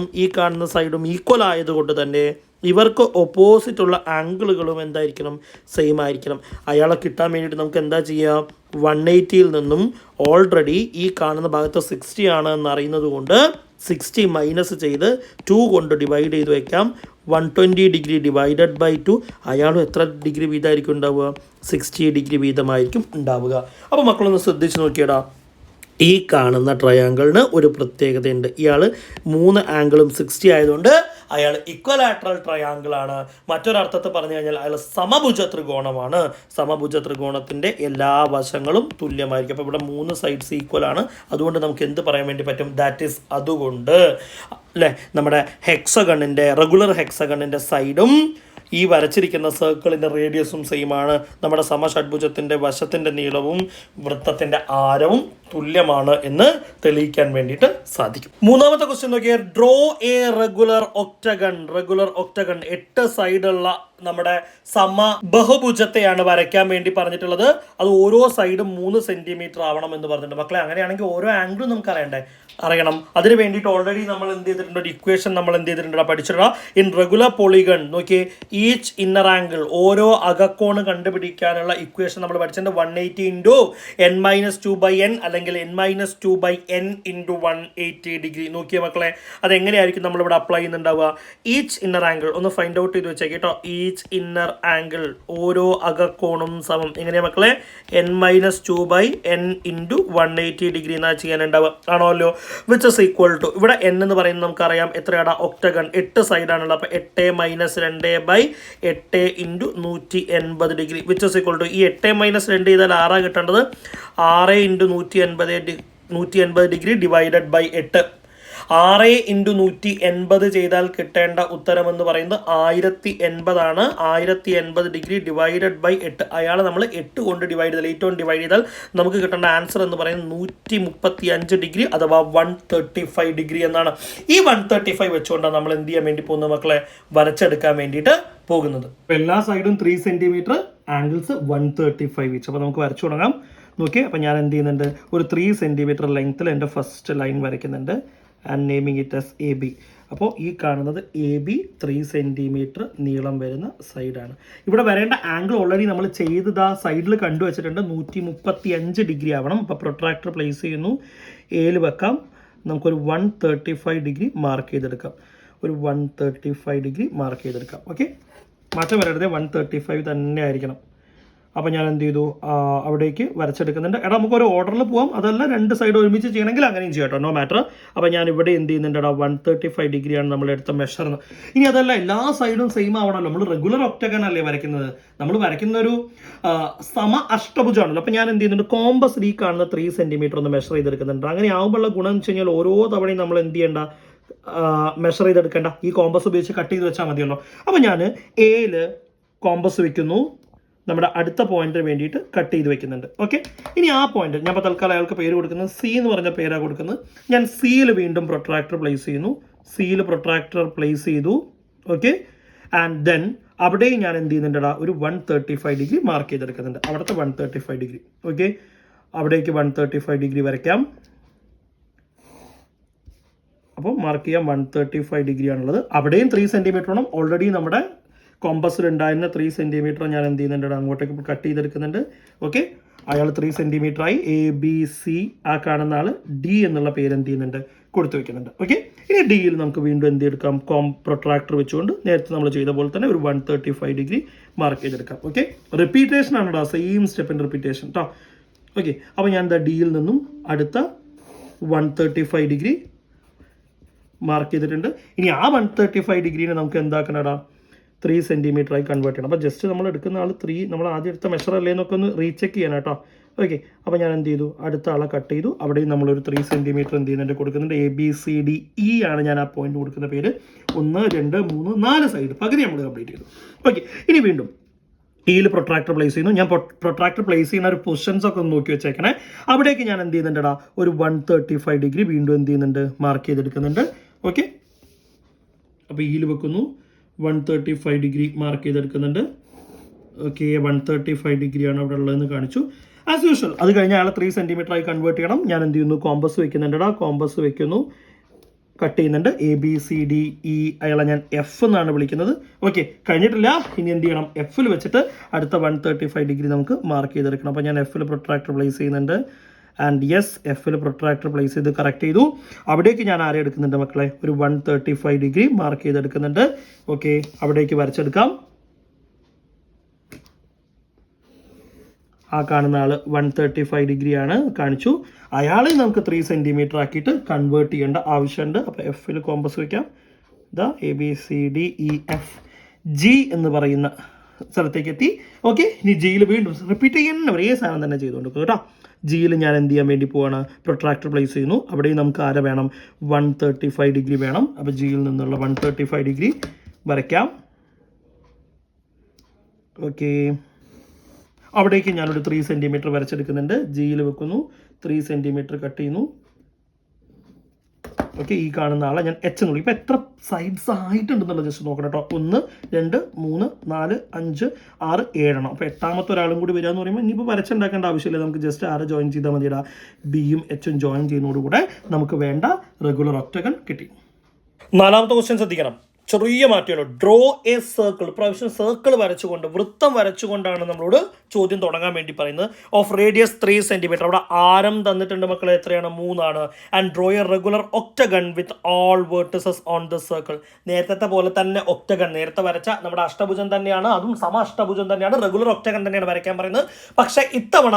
ഈക്വൽ ആയതുകൊണ്ട് തന്നെ ഇവർക്ക് ഓപ്പോസിറ്റുള്ള ആംഗിളുകളും എന്തായിരിക്കണം, സെയിം ആയിരിക്കണം. അയാളെ കിട്ടാൻ വേണ്ടിയിട്ട് നമുക്ക് എന്താ ചെയ്യുക, 180 നിന്നും ഓൾറെഡി ഈ കാണുന്ന ഭാഗത്ത് 60 ആണ് എന്നറിയുന്നത് കൊണ്ട് 60 മൈനസ് ചെയ്ത് 2 കൊണ്ട് ഡിവൈഡ് ചെയ്ത് വയ്ക്കാം. 120 ഡിഗ്രി ഡിവൈഡഡ് ബൈ 2, അയാളും എത്ര ഡിഗ്രി വീതമായിരിക്കും ഉണ്ടാവുക, 60 ഡിഗ്രി വീതമായിരിക്കും ഉണ്ടാവുക. അപ്പോൾ മക്കളൊന്ന് ശ്രദ്ധിച്ച് നോക്കിയടാ, ഈ കാണുന്ന ട്രയാങ്കിളിന് ഒരു പ്രത്യേകതയുണ്ട്. ഇയാൾ 3 ആംഗിളും 60 ആയതുകൊണ്ട് അയാൾ ഇക്വലാട്രൽ ട്രയാങ്കിളാണ്. മറ്റൊരർത്ഥത്തിൽ പറഞ്ഞു കഴിഞ്ഞാൽ അയാൾ സമഭുജ ത്രികോണമാണ്. സമഭുജ ത്രികോണത്തിൻ്റെ എല്ലാ വശങ്ങളും തുല്യമായിരിക്കും. അപ്പോൾ ഇവിടെ 3 സൈഡ്സ് ഈക്വൽ ആണ്. അതുകൊണ്ട് നമുക്ക് എന്ത് പറയാൻ വേണ്ടി പറ്റും, ദാറ്റ് ഈസ് അതുകൊണ്ട് അല്ലേ നമ്മുടെ റെഗുലർ ഹെക്സഗണിൻ്റെ സൈഡും ഈ വരച്ചിരിക്കുന്ന സർക്കിളിൻ്റെ റേഡിയസും സെയിം ആണ്. നമ്മുടെ സമഷഡ്ഭുജത്തിൻ്റെ വശത്തിൻ്റെ നീളവും വൃത്തത്തിൻ്റെ ആരവും തുല്യമാണ് എന്ന് തെളിയിക്കാൻ വേണ്ടിയിട്ട് സാധിക്കും. മൂന്നാമത്തെ ക്വസ്റ്റ്യൻ നോക്കിയാൽ, ഡ്രോ എ റെഗുലർ ഒക്ടഗൺ. 8 സൈഡുള്ള നമ്മുടെ ബഹുഭുജത്തെയാണ് വരയ്ക്കാൻ വേണ്ടി പറഞ്ഞിട്ടുള്ളത്. അത് ഓരോ സൈഡും 3 സെന്റിമീറ്റർ ആവണം എന്ന് പറഞ്ഞിട്ടുണ്ട്. മക്കളെ അങ്ങനെയാണെങ്കിൽ ഓരോ ആംഗിളും നമുക്ക് അറിയണം. അതിന് വേണ്ടിയിട്ട് ഓൾറെഡി നമ്മൾ എന്ത് ചെയ്തിട്ടുണ്ട്, ഒരു ഇക്വേഷൻ നമ്മൾ എന്ത് ചെയ്തിട്ടുണ്ട് പഠിച്ചിട്ടുള്ള. ഇൻ റെഗുലർ പോളിഗൺ നോക്കിയേ, ഈച്ച് ഇന്നർ ആംഗിൾ, ഓരോ അകക്കോണ് കണ്ടുപിടിക്കാനുള്ള ഇക്വേഷൻ നമ്മൾ പഠിച്ചിട്ടുണ്ട്. 180 ഇൻറ്റു n-2/n അല്ലെങ്കിൽ n-2/n ഇൻറ്റു 180 ഡിഗ്രി. നോക്കിയേ മക്കളെ, അതെങ്ങനെയായിരിക്കും നമ്മളിവിടെ അപ്ലൈ ചെയ്യുന്നുണ്ടാവുക. ഈച്ച് ഇന്നർ ആംഗിൾ ഒന്ന് ഫൈൻഡ് ഔട്ട് ചെയ്ത് വെച്ചേക്ക് കേട്ടോ. ഈച്ച് ഇന്നർ ആംഗിൾ, ഓരോ അകക്കോണും സമം എങ്ങനെയാ മക്കളെ, n-2/n ഇൻറ്റു 180 ഡിഗ്രി എന്നാ ചെയ്യാനുണ്ടാവുക, ആണോല്ലോ. വിച്ച് ഇസ് ഈക്വൽ ടു, ഇവിടെ n എന്ന് പറയുന്നത് നമുക്കറിയാം എത്രയാടാ, ഒക്ടഗൺ 8 സൈഡാണുള്ളത്. അപ്പോൾ 8-2/8 into 180 degree which is equal to, ഈ 8-2 ചെയ്താൽ 6 കിട്ടേണ്ടത്, 6 into 180 degree divided by 8. 6 into 180 ചെയ്താൽ കിട്ടേണ്ട ഉത്തരം എന്ന് പറയുന്നത് 1080 ആണ്. 1080 ഡിഗ്രി ഡിവൈഡഡ് ബൈ 8. അയാൾ നമ്മൾ 8 കൊണ്ട് ഡിവൈഡ് ചെയ്താൽ, 8 കൊണ്ട് ഡിവൈഡ് ചെയ്താൽ നമുക്ക് കിട്ടേണ്ട ആൻസർ എന്ന് പറയുന്നത് 135 ഡിഗ്രി അഥവാ 135 ഡിഗ്രി എന്നാണ്. ഈ 135 വെച്ചുകൊണ്ടാണ് നമ്മൾ എന്ത് ചെയ്യാൻ വേണ്ടി പോകുന്നത് മക്കളെ, വരച്ചെടുക്കാൻ വേണ്ടിയിട്ട് പോകുന്നത്. എല്ലാ സൈഡും 3 സെന്റിമീറ്റർ, ആംഗിൾസ് 135 വെച്ച്. അപ്പോൾ നമുക്ക് വരച്ചു തുടങ്ങാം. നോക്കിയേ, അപ്പോൾ ഞാൻ എന്ത് ചെയ്യുന്നുണ്ട്, ഒരു 3 സെന്റിമീറ്റർ ലെങ്ത്തിൽ എൻ്റെ ഫസ്റ്റ് ലൈൻ വരയ്ക്കുന്നുണ്ട്. And naming it as AB. അപ്പോൾ ഈ കാണുന്നത് AB 3 സെൻറ്റിമീറ്റർ നീളം വരുന്ന സൈഡാണ്. ഇവിടെ വരേണ്ട ആംഗിൾ ഓൾറെഡി നമ്മൾ ചെയ്തത് ആ സൈഡിൽ കണ്ടുവച്ചിട്ടുണ്ട്, 135 ഡിഗ്രി ആവണം. അപ്പോൾ പ്രൊട്രാക്ടർ പ്ലേസ് ചെയ്യുന്നു, Aയിൽ വെക്കാം. നമുക്കൊരു 135 ഡിഗ്രി മാർക്ക് ചെയ്തെടുക്കാം. ഒരു 135 ഡിഗ്രി മാർക്ക് ചെയ്തെടുക്കാം. ഓക്കെ, മാറ്റം വരരുത്, 135 തന്നെ ആയിരിക്കണം. അപ്പോൾ ഞാൻ എന്ത് ചെയ്തു, അവിടേക്ക് വരച്ചെടുക്കുന്നുണ്ട്. എടാ നമുക്കൊരു ഓർഡറിൽ പോകാം, അതല്ല 2 സൈഡ് ഒരുമിച്ച് ചെയ്യണമെങ്കിൽ അങ്ങനെയും ചെയ്യാം കേട്ടോ, നോ മാറ്റർ. അപ്പോൾ ഞാൻ ഇവിടെ എന്ത് ചെയ്യുന്നുണ്ട്, 135 ഡിഗ്രിയാണ് നമ്മൾ എടുത്ത മെഷർ. ഇനി അതല്ല എല്ലാ സൈഡും സെയിം ആവണമല്ലോ, നമ്മൾ റെഗുലർ ഒക്ടഗൺ അല്ലേ വരയ്ക്കുന്നത്, നമ്മൾ വരയ്ക്കുന്ന ഒരു അഷ്ടഭുജമാണല്ലോ. അപ്പോൾ ഞാൻ എന്ത് ചെയ്യുന്നുണ്ട്, കോമ്പസ് ഈ കാണുന്ന 3 സെൻറ്റിമീറ്റർ ഒന്ന് മെഷർ ചെയ്തെടുക്കുന്നുണ്ട്. അങ്ങനെ ആകുമ്പോഴുള്ള ഗുണം എന്ന് വെച്ച് കഴിഞ്ഞാൽ ഓരോ തവണയും നമ്മൾ എന്ത് ചെയ്യേണ്ട, മെഷർ ചെയ്തെടുക്കേണ്ട, ഈ കോമ്പസ് ഉപയോഗിച്ച് കട്ട് ചെയ്ത് വെച്ചാൽ മതിയല്ലോ. അപ്പോൾ ഞാൻ Aയിൽ കോമ്പസ് വെക്കുന്നു, നമ്മുടെ അടുത്ത പോയിന്റിന് വേണ്ടിയിട്ട് കട്ട് ചെയ്ത് വെക്കുന്നുണ്ട്. ഓക്കെ, ഇനി ആ പോയിന്റ് ഞാൻ ഇപ്പോൾ തൽക്കാലം അയാൾക്ക് പേര് കൊടുക്കുന്നത് C എന്ന് പറഞ്ഞ പേരാണ് കൊടുക്കുന്നത്. ഞാൻ Cയിൽ വീണ്ടും പ്രൊട്രാക്ടർ പ്ലേസ് ചെയ്യുന്നു. Cയിൽ പ്രൊട്രാക്ടർ പ്ലേസ് ചെയ്തു. ഓക്കെ, ആൻഡ് ദെൻ അവിടെയും ഞാൻ എന്ത് ചെയ്യുന്നുണ്ട്, ഒരു 135 ഡിഗ്രി മാർക്ക് ചെയ്തെടുക്കുന്നുണ്ട്. അവിടുത്തെ 135 ഡിഗ്രി. ഓക്കെ, അവിടേക്ക് 135 ഡിഗ്രി വരയ്ക്കാം. അപ്പോൾ മാർക്ക് ചെയ്യാം, 135 ഡിഗ്രി ആണുള്ളത്. അവിടെയും 3 സെൻറ്റിമീറ്റർ വേണം. ഓൾറെഡി നമ്മുടെ കോമ്പസിൽ ഉണ്ടായിരുന്ന 3 സെൻറ്റിമീറ്റർ ഞാൻ എന്ത് ചെയ്യുന്നുണ്ട്, അങ്ങോട്ടേക്ക് കട്ട് ചെയ്തെടുക്കുന്നുണ്ട്. ഓക്കെ, അയാൾ 3 സെൻറ്റിമീറ്റർ ആയി. ABC, ആ കാണുന്ന ആൾ D എന്നുള്ള പേര് എന്ത് ചെയ്യുന്നുണ്ട്, കൊടുത്തു വെക്കുന്നുണ്ട്. ഓക്കെ, ഇനി Dയിൽ നമുക്ക് വീണ്ടും എന്ത് എടുക്കാം, പ്രൊട്രാക്ടർ വെച്ചുകൊണ്ട് നേരത്തെ നമ്മൾ ചെയ്ത പോലെ തന്നെ ഒരു 135 ഡിഗ്രി മാർക്ക് ചെയ്തെടുക്കാം. ഓക്കെ, റിപ്പീറ്റേഷൻ ആണ് കേട്ടോ, സെയിം സ്റ്റെപ്പിൻ്റെ റിപ്പീറ്റേഷൻ കേട്ടോ. ഓക്കെ, അപ്പോൾ ഞാൻ Dയിൽ നിന്നും അടുത്ത 135 ഡിഗ്രി മാർക്ക് ചെയ്തിട്ടുണ്ട്. ഇനി ആ 135 ഡിഗ്രീനെ നമുക്ക് എന്താക്കണടാ, 3 സെൻറ്റിമീറ്റർ ആയി കൺവേർട്ട് ചെയ്യണം. അപ്പോൾ ജസ്റ്റ് നമ്മൾ എടുക്കുന്ന ആൾ 3, നമ്മൾ ആദ്യം എടുത്ത മെഷർ അല്ലേ എന്നൊക്കെ ഒന്ന് റീചെക്ക് ചെയ്യണം കേട്ടോ. ഓക്കെ, അപ്പോൾ ഞാൻ എന്ത് ചെയ്തു, അടുത്ത ആളെ കട്ട് ചെയ്തു. അവിടെയും നമ്മളൊരു 3 സെൻറ്റിമീറ്റർ എന്ത് ചെയ്യുന്നുണ്ട്, കൊടുക്കുന്നുണ്ട്. ABCDE ആണ് ഞാൻ ആ പോയിന്റ് കൊടുക്കുന്ന പേര്. 1 2 3 4 സൈഡ് പകുതി നമ്മൾ കംപ്ലീറ്റ് ചെയ്തു. ഓക്കെ, ഇനി വീണ്ടും Eയിൽ പ്രൊട്രാക്ടർ പ്ലേസ് ചെയ്യുന്നു. ഞാൻ പ്രൊട്രാക്ടർ പ്ലേസ് ചെയ്യുന്ന ഒരു പൊസിഷൻസ് ഒക്കെ ഒന്ന് നോക്കി വെച്ചേക്കണേ. അവിടേക്ക് ഞാൻ എന്ത് ചെയ്യുന്നുണ്ടടാ, ഒരു 135 ഡിഗ്രി വീണ്ടും എന്ത് ചെയ്യുന്നുണ്ട്, മാർക്ക് ചെയ്തെടുക്കുന്നുണ്ട്. ഓക്കെ, അപ്പോൾ ഇയിൽ വെക്കുന്നു. 135 ഡിഗ്രി മാർക്ക് ചെയ്തെടുക്കുന്നുണ്ട്. ഓക്കെ, 135 ഡിഗ്രിയാണ് അവിടെ ഉള്ളതെന്ന് കാണിച്ചു. ആസ് യൂഷ്വൽ അത് കഴിഞ്ഞ് അയാൾ 3 സെൻറ്റിമീറ്റർ ആയി കൺവേർട്ട് ചെയ്യണം. ഞാൻ എന്ത് ചെയ്യുന്നു, കോമ്പസ് വെക്കുന്നുണ്ട്. കോമ്പസ് വെക്കുന്നു, കട്ട് ചെയ്യുന്നുണ്ട്. ABCDE അയാളെ ഞാൻ എഫ് എന്നാണ് വിളിക്കുന്നത്. ഓക്കെ, കഴിഞ്ഞിട്ടില്ല. ഇനി എന്ത് ചെയ്യണം, എഫിൽ വെച്ചിട്ട് അടുത്ത 135 ഡിഗ്രി നമുക്ക് മാർക്ക് ചെയ്തെടുക്കണം. അപ്പോൾ ഞാൻ എഫിൽ പ്രൊട്രാക്ടർ പ്ലേസ് ചെയ്യുന്നുണ്ട്. ആൻഡ് യെസ്, എഫിൽ പ്രൊട്രാക്ടർ പ്ലേസ് ചെയ്ത് കറക്റ്റ് ചെയ്തു. അവിടേക്ക് ഞാൻ ആരെ എടുക്കുന്നുണ്ട് മക്കളെ, ഒരു 135 ഡിഗ്രി മാർക്ക് ചെയ്തെടുക്കുന്നുണ്ട്. ഓക്കെ, അവിടേക്ക് വരച്ചെടുക്കാം. ആ കാണുന്ന ആൾ 135 ഡിഗ്രിയാണ് കാണിച്ചു. അയാളെ നമുക്ക് 3 സെൻറ്റിമീറ്റർ ആക്കിയിട്ട് കൺവേർട്ട് ചെയ്യേണ്ട ആവശ്യമുണ്ട്. അപ്പോൾ എഫിൽ കോമ്പസ് വയ്ക്കാം. ഇതാ ABCDEF G എന്ന് പറയുന്ന സ്ഥലത്തേക്ക് എത്തി. ഓക്കെ, ഇനി ജിയിൽ വീണ്ടും റിപ്പീറ്റ് ചെയ്യുന്ന ഒരേ സാധനം തന്നെ ചെയ്തുകൊണ്ടിരിക്കും കേട്ടോ. ജിയിൽ ഞാൻ എന്ത് ചെയ്യാൻ വേണ്ടി പോവാണ്, പ്രൊട്രാക്ടർ പ്ലേസ് ചെയ്യുന്നു. അവിടെയും നമുക്ക് ആരെ വേണം, 135 ഡിഗ്രി വേണം. അപ്പോൾ ജിയിൽ നിന്നുള്ള 135 ഡിഗ്രി വരയ്ക്കാം. ഓക്കെ, അവിടേക്ക് ഞാനൊരു 3 സെൻറ്റിമീറ്റർ വരച്ചെടുക്കുന്നുണ്ട്. ജിയിൽ വെക്കുന്നു, 3 സെൻറ്റിമീറ്റർ കട്ട് ചെയ്യുന്നു. ഓക്കെ, ഈ കാണുന്ന ആളെ ഞാൻ എച്ച് എന്ന് വിളിക്കും. ഇപ്പോൾ എത്ര സൈഡ്സ് ആയിട്ടുണ്ടെന്നുള്ളത് ജസ്റ്റ് നോക്കണം കേട്ടോ. 1 2 3 4 5 6 7 അപ്പോൾ 8ാമത്തെ ഒരാളും കൂടി വരിക എന്ന് പറയുമ്പോൾ ഇനിയിപ്പോൾ വരച്ചുണ്ടാക്കേണ്ട ആവശ്യമില്ല. നമുക്ക് ജസ്റ്റ് ആരെ ജോയിൻ ചെയ്താൽ മതിയിടാ. ബിയും എച്ചും ജോയിൻ ചെയ്യുന്നതോടുകൂടെ നമുക്ക് വേണ്ട റെഗുലർ ഒക്ടഗൺ കിട്ടി. 4ാമത്തെ ക്വസ്റ്റ്യൻ ശ്രദ്ധിക്കണം. ചെറിയ മാറ്റമല്ലോ. Draw a circle. പ്രാവശ്യം സർക്കിൾ വരച്ചുകൊണ്ട്, വൃത്തം വരച്ചുകൊണ്ടാണ് നമ്മളോട് ചോദ്യം തുടങ്ങാൻ വേണ്ടി പറയുന്നത്. Of radius 3 centimetre. അവിടെ ആരം തന്നിട്ടുണ്ട് മക്കളെ, എത്രയാണ്, 3 ആണ്. And draw a regular octagon with all vertices on the circle. നേരത്തെ പോലെ തന്നെ ഒക്ടഗൺ, നേരത്തെ വരച്ച നമ്മുടെ അഷ്ടഭുജം തന്നെയാണ്, അതും സമ അഷ്ടഭുജം തന്നെയാണ്, റെഗുലർ ഒക്ടഗൺ തന്നെയാണ് വരയ്ക്കാൻ പറയുന്നത്. പക്ഷേ ഇത്തവണ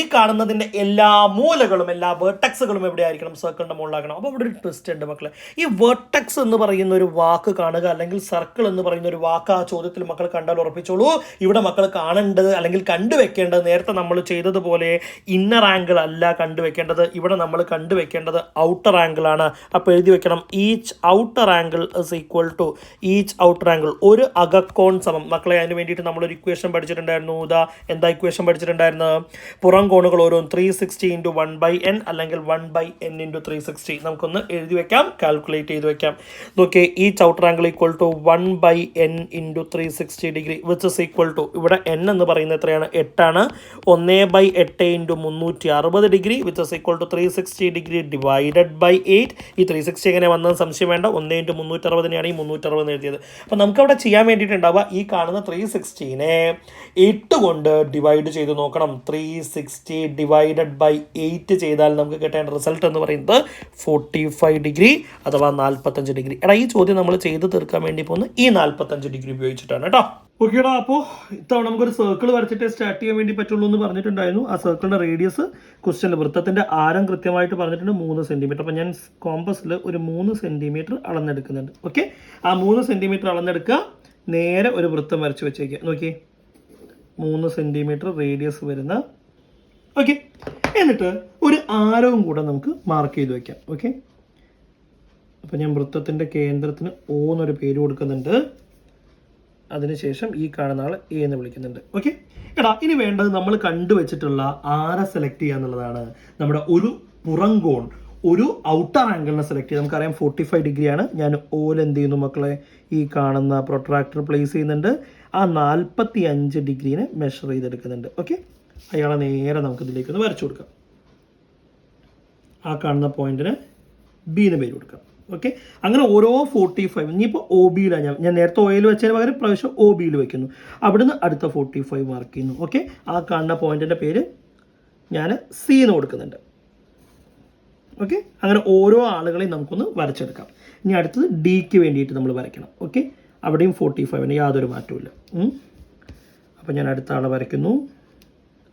ഈ കാണുന്നതിൻ്റെ എല്ലാ മൂലകളും, എല്ലാ വേർട്ടക്സുകളും എവിടെയായിരിക്കണം, സർക്കിളിൻ്റെ മുകളിലാക്കണം. അപ്പോൾ ഇവിടെ ഒരു ട്വിസ്റ്റ് ഉണ്ട് മക്കളെ. ഈ വേർട്ടക്സ് എന്ന് പറയുന്ന ഒരു വാക്ക് കാണുക, അല്ലെങ്കിൽ സർക്കിൾ എന്ന് പറയുന്ന ഒരു വാക്ക് ആ ചോദ്യത്തിൽ മക്കൾ കണ്ടാൽ ഉറപ്പിച്ചോളൂ. ഇവിടെ മക്കൾ കാണേണ്ടത് അല്ലെങ്കിൽ കണ്ടുവെക്കേണ്ടത്, നേരത്തെ നമ്മൾ ചെയ്തതുപോലെ ഇന്നർ ആംഗിൾ അല്ല കണ്ടുവെക്കേണ്ടത്. ഇവിടെ നമ്മൾ കണ്ടുവെക്കേണ്ടത് ഔട്ടർ ആംഗിൾ ആണ്. അപ്പോൾ എഴുതി വെക്കണം, each outer angle is equal to, each outer angle ഒരു അകക്കോൺ സമം. മക്കളെ അതിന് വേണ്ടിയിട്ട് നമ്മളൊരു ഇക്വേഷൻ പഠിച്ചിട്ടുണ്ടായിരുന്നു. ഇതാ എന്താ ഇക്വേഷൻ പഠിച്ചിട്ടുണ്ടായിരുന്നത്, പുറം കോണുകൾ ഓരോന്നും 360 × 1/n അല്ലെങ്കിൽ 1/n × 360. നമുക്കൊന്ന് എഴുതി വെക്കാം, കാൽക്കുലേറ്റ് ചെയ്ത് വെക്കാം. നോക്കിയേ, each outer angle equal to 1/n × 360 degree which is equal to, ഇവിടെ n എന്ന് പറയുന്നത് എത്രയാണ്, 8 ആണ്. 1/8 × 360 degree which is equal to 360 degree divided by 8. ഈ 360 എങ്ങനെ വന്നതെന്ന് സംശയം വേണ്ട. 1 × 360 ഈ 360 എഴുതിയത്. അപ്പോൾ നമുക്കവിടെ ചെയ്യാൻ വേണ്ടിയിട്ടുണ്ടാവുക, ഈ കാണുന്ന 360നെ 8 കൊണ്ട് ഡിവൈഡ് ചെയ്ത് നോക്കണം. 360 ഡിവൈഡഡ് ബൈ 8 ചെയ്താൽ നമുക്ക് കിട്ടേണ്ട റിസൾട്ട് എന്ന് പറയുന്നത് 45 ഡിഗ്രി അഥവാ 45 ഡിഗ്രി. എടാ, ഈ ചോദ്യം നമ്മൾ ചെയ്ത് തീർക്കാൻ വേണ്ടി പോകുന്നത് ഈ 45 ഡിഗ്രി ഉപയോഗിച്ചിട്ടാണ് കേട്ടോ. ഓക്കേടാ, അപ്പോൾ ഇത്തവണ നമുക്കൊരു സർക്കിൾ വരച്ചിട്ട് സ്റ്റാർട്ട് ചെയ്യാൻ വേണ്ടി പറ്റുള്ളൂ എന്ന് പറഞ്ഞിട്ടുണ്ടായിരുന്നു. ആ സർക്കിളിൻ്റെ റേഡിയസ് ക്വസ്റ്റ്യനിൽ, വൃത്തത്തിൻ്റെ ആരം കൃത്യമായിട്ട് പറഞ്ഞിട്ടുണ്ട് 3 സെൻറ്റിമീറ്റർ. അപ്പോൾ ഞാൻ കോമ്പസിൽ ഒരു 3 സെൻറ്റിമീറ്റർ അളന്നെടുക്കുന്നുണ്ട്. ഓക്കെ, ആ 3 സെൻറ്റിമീറ്റർ അളന്നെടുക്കുക, നേരെ ഒരു വൃത്തം വരച്ച് വെച്ചേക്കുക. നോക്കി, 3 സെൻറ്റിമീറ്റർ റേഡിയസ് വരുന്ന. ഓക്കെ, എന്നിട്ട് ഒരു ആരവും കൂടെ നമുക്ക് മാർക്ക് ചെയ്ത് വയ്ക്കാം. ഓക്കെ, അപ്പോൾ ഞാൻ വൃത്തത്തിൻ്റെ കേന്ദ്രത്തിന് O എന്നൊരു പേര് കൊടുക്കുന്നുണ്ട്. അതിനുശേഷം ഈ കാണുന്ന ആൾ A എന്ന് വിളിക്കുന്നുണ്ട്. ഓക്കെ, എടാ, ഇനി വേണ്ടത് നമ്മൾ കണ്ടുവച്ചിട്ടുള്ള ആരെ സെലക്ട് ചെയ്യുക എന്നുള്ളതാണ്. നമ്മുടെ ഒരു പുറംകോൺ, ഒരു ഔട്ടർ ആംഗിളിനെ സെലക്ട് ചെയ്യുക. നമുക്കറിയാം 45 ഡിഗ്രിയാണ്. ഞാൻ ഓൽ എന്ത് ചെയ്യുന്നു മക്കളെ, ഈ കാണുന്ന പ്രൊട്രാക്ടർ പ്ലേസ് ചെയ്യുന്നുണ്ട്. ആ 45 ഡിഗ്രീനെ മെഷർ ചെയ്തെടുക്കുന്നുണ്ട്. ഓക്കെ, അയാളെ നേരെ നമുക്ക് ഇതിലേക്കൊന്ന് വരച്ചു കൊടുക്കാം. ആ കാണുന്ന പോയിന്റിന് B എന്ന് പേര് കൊടുക്കാം. ഓക്കെ, അങ്ങനെ ഓരോ 45, ഇനിയിപ്പോൾ OBയിലാണ് ഞാൻ നേരത്തെ OAയിൽ വെച്ചതിന് പകരം പ്രാവശ്യം OBയിൽ വെക്കുന്നു. അവിടുന്ന് അടുത്ത 45 മാർക്ക് ചെയ്യുന്നു. ഓക്കെ, ആ കാണുന്ന പോയിന്റിൻ്റെ പേര് ഞാൻ C എന്ന് കൊടുക്കുന്നുണ്ട്. ഓക്കെ, അങ്ങനെ ഓരോ ആളുകളെയും നമുക്കൊന്ന് വരച്ചെടുക്കാം. ഇനി അടുത്തത് Dക്ക് വേണ്ടിയിട്ട് നമ്മൾ വരയ്ക്കണം. ഓക്കെ, അവിടെയും 45, യാതൊരു മാറ്റവും. അപ്പോൾ ഞാൻ അടുത്ത ആളെ വരയ്ക്കുന്നു.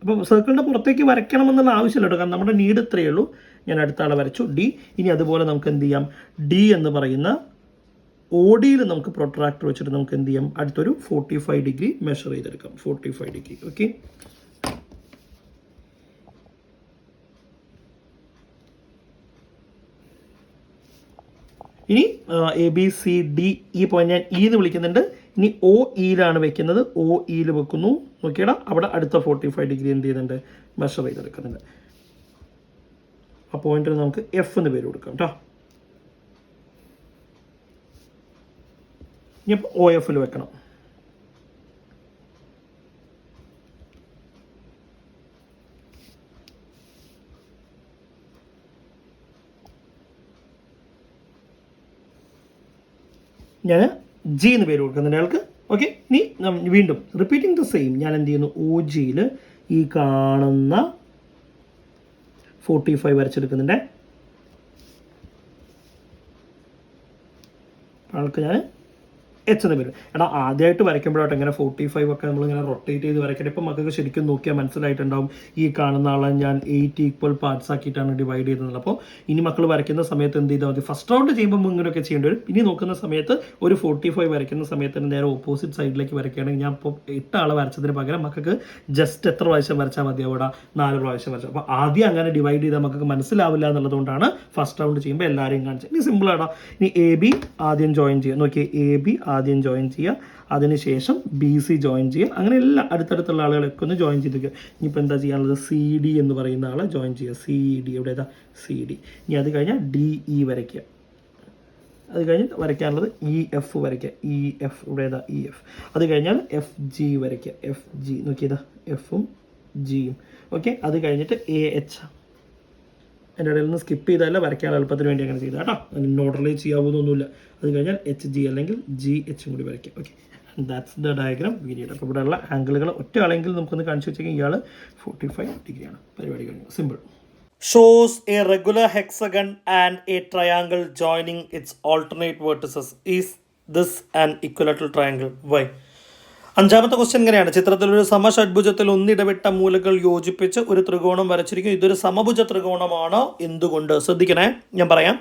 അപ്പോൾ സർക്കിളിൻ്റെ പുറത്തേക്ക് വരയ്ക്കണമെന്നുള്ള ആവശ്യമില്ല കേട്ടോ, കാരണം നമ്മുടെ നീഡ് ഇത്രയേ ഉള്ളൂ. ഞാൻ അടുത്ത ആളെ വരച്ചു, D. ഇനി അതുപോലെ നമുക്ക് എന്ത് ചെയ്യാം, D എന്ന് പറയുന്ന ODയിൽ നമുക്ക് പ്രൊട്രാക്ടർ വെച്ചിട്ട് നമുക്ക് എന്ത് ചെയ്യാം, അടുത്തൊരു 45 ഡിഗ്രി മെഷർ ചെയ്തെടുക്കാം. 45 ഡിഗ്രി. ഓക്കെ, ഇനി ABCD ഈ പോയിന്റ് ഞാൻ E എന്ന് വിളിക്കുന്നുണ്ട്. ഇനി OEയിലാണ് വെക്കുന്നത്. OEയിൽ വെക്കുന്നു. നോക്കിയടാ, അവിടെ അടുത്ത 45 ഡിഗ്രി എന്ത് ചെയ്യുന്നുണ്ട്, മെഷർ ചെയ്തെടുക്കുന്നുണ്ട്. ആ പോയിന്റിന് നമുക്ക് F എന്ന് പേര് കൊടുക്കാം കേട്ടോ. ഇനി OF വെക്കണം. ഞാൻ ജി എന്ന് പേര് കൊടുക്കുന്നുണ്ട് അയാൾക്ക്. ഓക്കെ, ഇനി വീണ്ടും റിപ്പീറ്റിംഗ് ദ സെയിം. ഞാൻ എന്ത് ചെയ്യുന്നു, OGയിൽ ഈ കാണുന്ന 45 വരച്ചെടുക്കുന്നുണ്ട്. ആൾക്ക് ഞാൻ H എന്ന് പേര്. എടാ ആദ്യമായിട്ട് വരയ്ക്കുമ്പോഴായിട്ട് ഇങ്ങനെ 45 ഒക്കെ നമ്മളിങ്ങനെ റൊട്ടേറ്റ് ചെയ്ത് വരയ്ക്കണം. ഇപ്പം മക്കൾക്ക് ശരിക്കും നോക്കിയാൽ മനസ്സിലായിട്ടുണ്ടാവും ഈ കാണുന്ന ആളെ ഞാൻ 8 ഈക്വൽ പാർട്സ് ആക്കിയിട്ടാണ് ഡിവൈഡ് ചെയ്തത്. അപ്പോൾ ഇനി മക്കൾ വരയ്ക്കുന്ന സമയത്ത് എന്ത് ചെയ്താൽ മതി, ഫസ്റ്റ് റൗണ്ട് ചെയ്യുമ്പോൾ ഇങ്ങനെയൊക്കെ ചെയ്യേണ്ടി വരും. ഇനി നോക്കുന്ന സമയത്ത് ഒരു 45 വരയ്ക്കുന്ന സമയത്ത് നേരെ ഓപ്പോസിറ്റ് സൈഡിലേക്ക് വരയ്ക്കുകയാണെങ്കിൽ ഞാൻ ഇപ്പോൾ 8 ആളെ വരച്ചതിന് പകരം മക്കൾക്ക് ജസ്റ്റ് എത്ര പ്രാവശ്യം വരച്ചാൽ മതി, അവിടെ 4 പ്രാവശ്യം വരച്ചാൽ. അപ്പോൾ ആദ്യം അങ്ങനെ ഡിവൈഡ് ചെയ്താൽ മക്കൾക്ക് മനസ്സിലാവില്ല എന്നുള്ളതുകൊണ്ടാണ് ഫസ്റ്റ് റൗണ്ട് ചെയ്യുമ്പോൾ എല്ലാവരെയും കാണിച്ചത്. ഇനി സിമ്പിളാണ്. ഇനി AB ആദ്യം ജോയിൻ ചെയ്യുക. നോക്കിയേ, AB ആദ്യം ജോയിൻ ചെയ്യുക, അതിനുശേഷം BC ജോയിൻ ചെയ്യുക. അങ്ങനെ എല്ലാ അടുത്തടുത്തുള്ള ആളുകളൊക്കെ ഒന്ന് ജോയിൻ ചെയ്തിരിക്കുക. ഇനിയിപ്പോൾ എന്താ ചെയ്യാനുള്ളത്, CD എന്ന് പറയുന്ന ആളെ ജോയിൻ ചെയ്യുക. CD എവിടെ ഏതാ, CD. ഇനി അത് കഴിഞ്ഞാൽ DE വരയ്ക്കുക. അത് കഴിഞ്ഞ് വരയ്ക്കാനുള്ളത് EF വരയ്ക്കുക. EF ഇവിടെ ഏതാ, EF. അത് കഴിഞ്ഞാൽ FG വരയ്ക്കുക. FG നോക്കിയതാ, Fഉം Gയും. ഓക്കെ, അത് കഴിഞ്ഞിട്ട് AH. എൻ്റെ ഇടയിൽ നിന്ന് സ്കിപ്പ് ചെയ്താലല്ല, വരയ്ക്കാൻ എളുപ്പത്തിന് വേണ്ടി അങ്ങനെ ചെയ്താൽ കേട്ടോ. ഓർഡറിൽ ചെയ്യാവുന്നൊന്നുമില്ല. അത് കഴിഞ്ഞാൽ HG അല്ലെങ്കിൽ GH കൂടി വരയ്ക്കുക. Okay, that's the diagram video. അപ്പോൾ ഇവിടെയുള്ള ആംഗിളുകൾ ഒറ്റ ആളെങ്കിൽ നമുക്കൊന്ന് കാണിച്ചു വെച്ചെങ്കിൽ ഇയാൾ 45 ഡിഗ്രിയാണ്. പരിപാടി കഴിഞ്ഞു. Simple. Shows a regular hexagon and a triangle joining its alternate vertices. Is this an equilateral triangle? Why? അഞ്ചാമത്തെ ക്വസ്റ്റ്യൻ ഇങ്ങനെയാണ്. ചിത്രത്തിൽ ഒരു സമഷഡ്ഭുജത്തിൽ ഒന്നിടവിട്ട മൂലകൾ യോജിപ്പിച്ച് ഒരു ത്രികോണം വരച്ചിരിക്കും. ഇതൊരു സമഭുജ ത്രികോണമാണോ? എന്തുകൊണ്ട്? ശ്രദ്ധിക്കണേ, ഞാൻ പറയാം.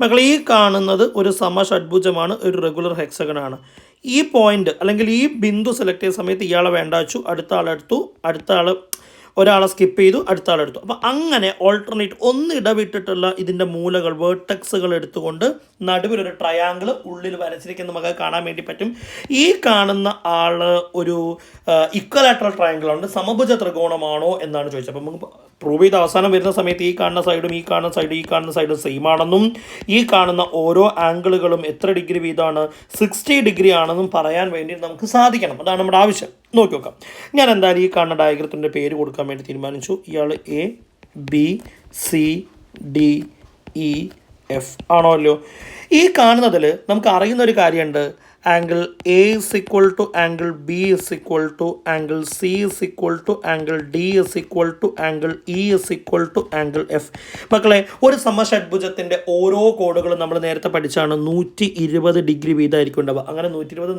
മക്കൾ, ഈ കാണുന്നത് ഒരു സമഷഡ്ഭുജമാണ്, ഒരു റെഗുലർ ഹെക്സഗൺ ആണ്. ഈ പോയിന്റ് അല്ലെങ്കിൽ ഈ ബിന്ദു സെലക്ട് ചെയ്ത സമയത്ത് ഇയാളെ വേണ്ട വെച്ചു, അടുത്ത ആളെടുത്തു, അടുത്ത ആൾ ഒരാളെ സ്കിപ്പ് ചെയ്തു, അടുത്ത ആളെടുത്തു. അപ്പോൾ അങ്ങനെ ഓൾട്ടർനേറ്റ് ഒന്നിടവിട്ടിട്ടുള്ള ഇതിൻ്റെ മൂലകൾ വേർട്ടക്സുകൾ എടുത്തുകൊണ്ട് നടുവിലൊരു ട്രയാങ്കിൾ ഉള്ളിൽ വരച്ചിരിക്കുന്ന നമുക്ക് കാണാൻ വേണ്ടി പറ്റും. ഈ കാണുന്ന ആൾ ഒരു ഇക്വലാറ്ററൽ ട്രയാങ്കിളാണ്, സമഭുജ ത്രികോണമാണോ എന്നാണ് ചോദിച്ചത്. അപ്പോൾ നമുക്ക് പ്രൂവ് ചെയ്ത് അവസാനം വരുന്ന സമയത്ത് ഈ കാണുന്ന സൈഡും ഈ കാണുന്ന സൈഡും ഈ കാണുന്ന സൈഡും സെയിം ആണെന്നും ഈ കാണുന്ന ഓരോ ആംഗിളുകളും എത്ര ഡിഗ്രി വീതമാണ്, 60 ഡിഗ്രി ആണെന്നും പറയാൻ വേണ്ടി നമുക്ക് സാധിക്കണം. അതാണ് നമ്മുടെ ആവശ്യം. നോക്കി നോക്കാം. ഞാൻ എന്തായാലും ഈ കാണുന്ന ഡയഗ്രത്തിൻ്റെ പേര് കൊടുക്കാൻ വേണ്ടി തീരുമാനിച്ചു. ഇയാൾ ABCDEF ആണോ അല്ലയോ? ഈ കാണുന്നതിൽ നമുക്ക് അറിയുന്ന ഒരു കാര്യമുണ്ട്. Angle A is equal to angle B is equal to angle C is equal to angle D is equal to angle E is equal to angle F. മക്കളെ, ഒരു സമഷഡ്ഭുജത്തിൻ്റെ ഓരോ കോണുകളും നമ്മൾ നേരത്തെ പഠിച്ചാണ് 120 ഡിഗ്രി വീതമായിരിക്കും ഉണ്ടാവുക. അങ്ങനെ 120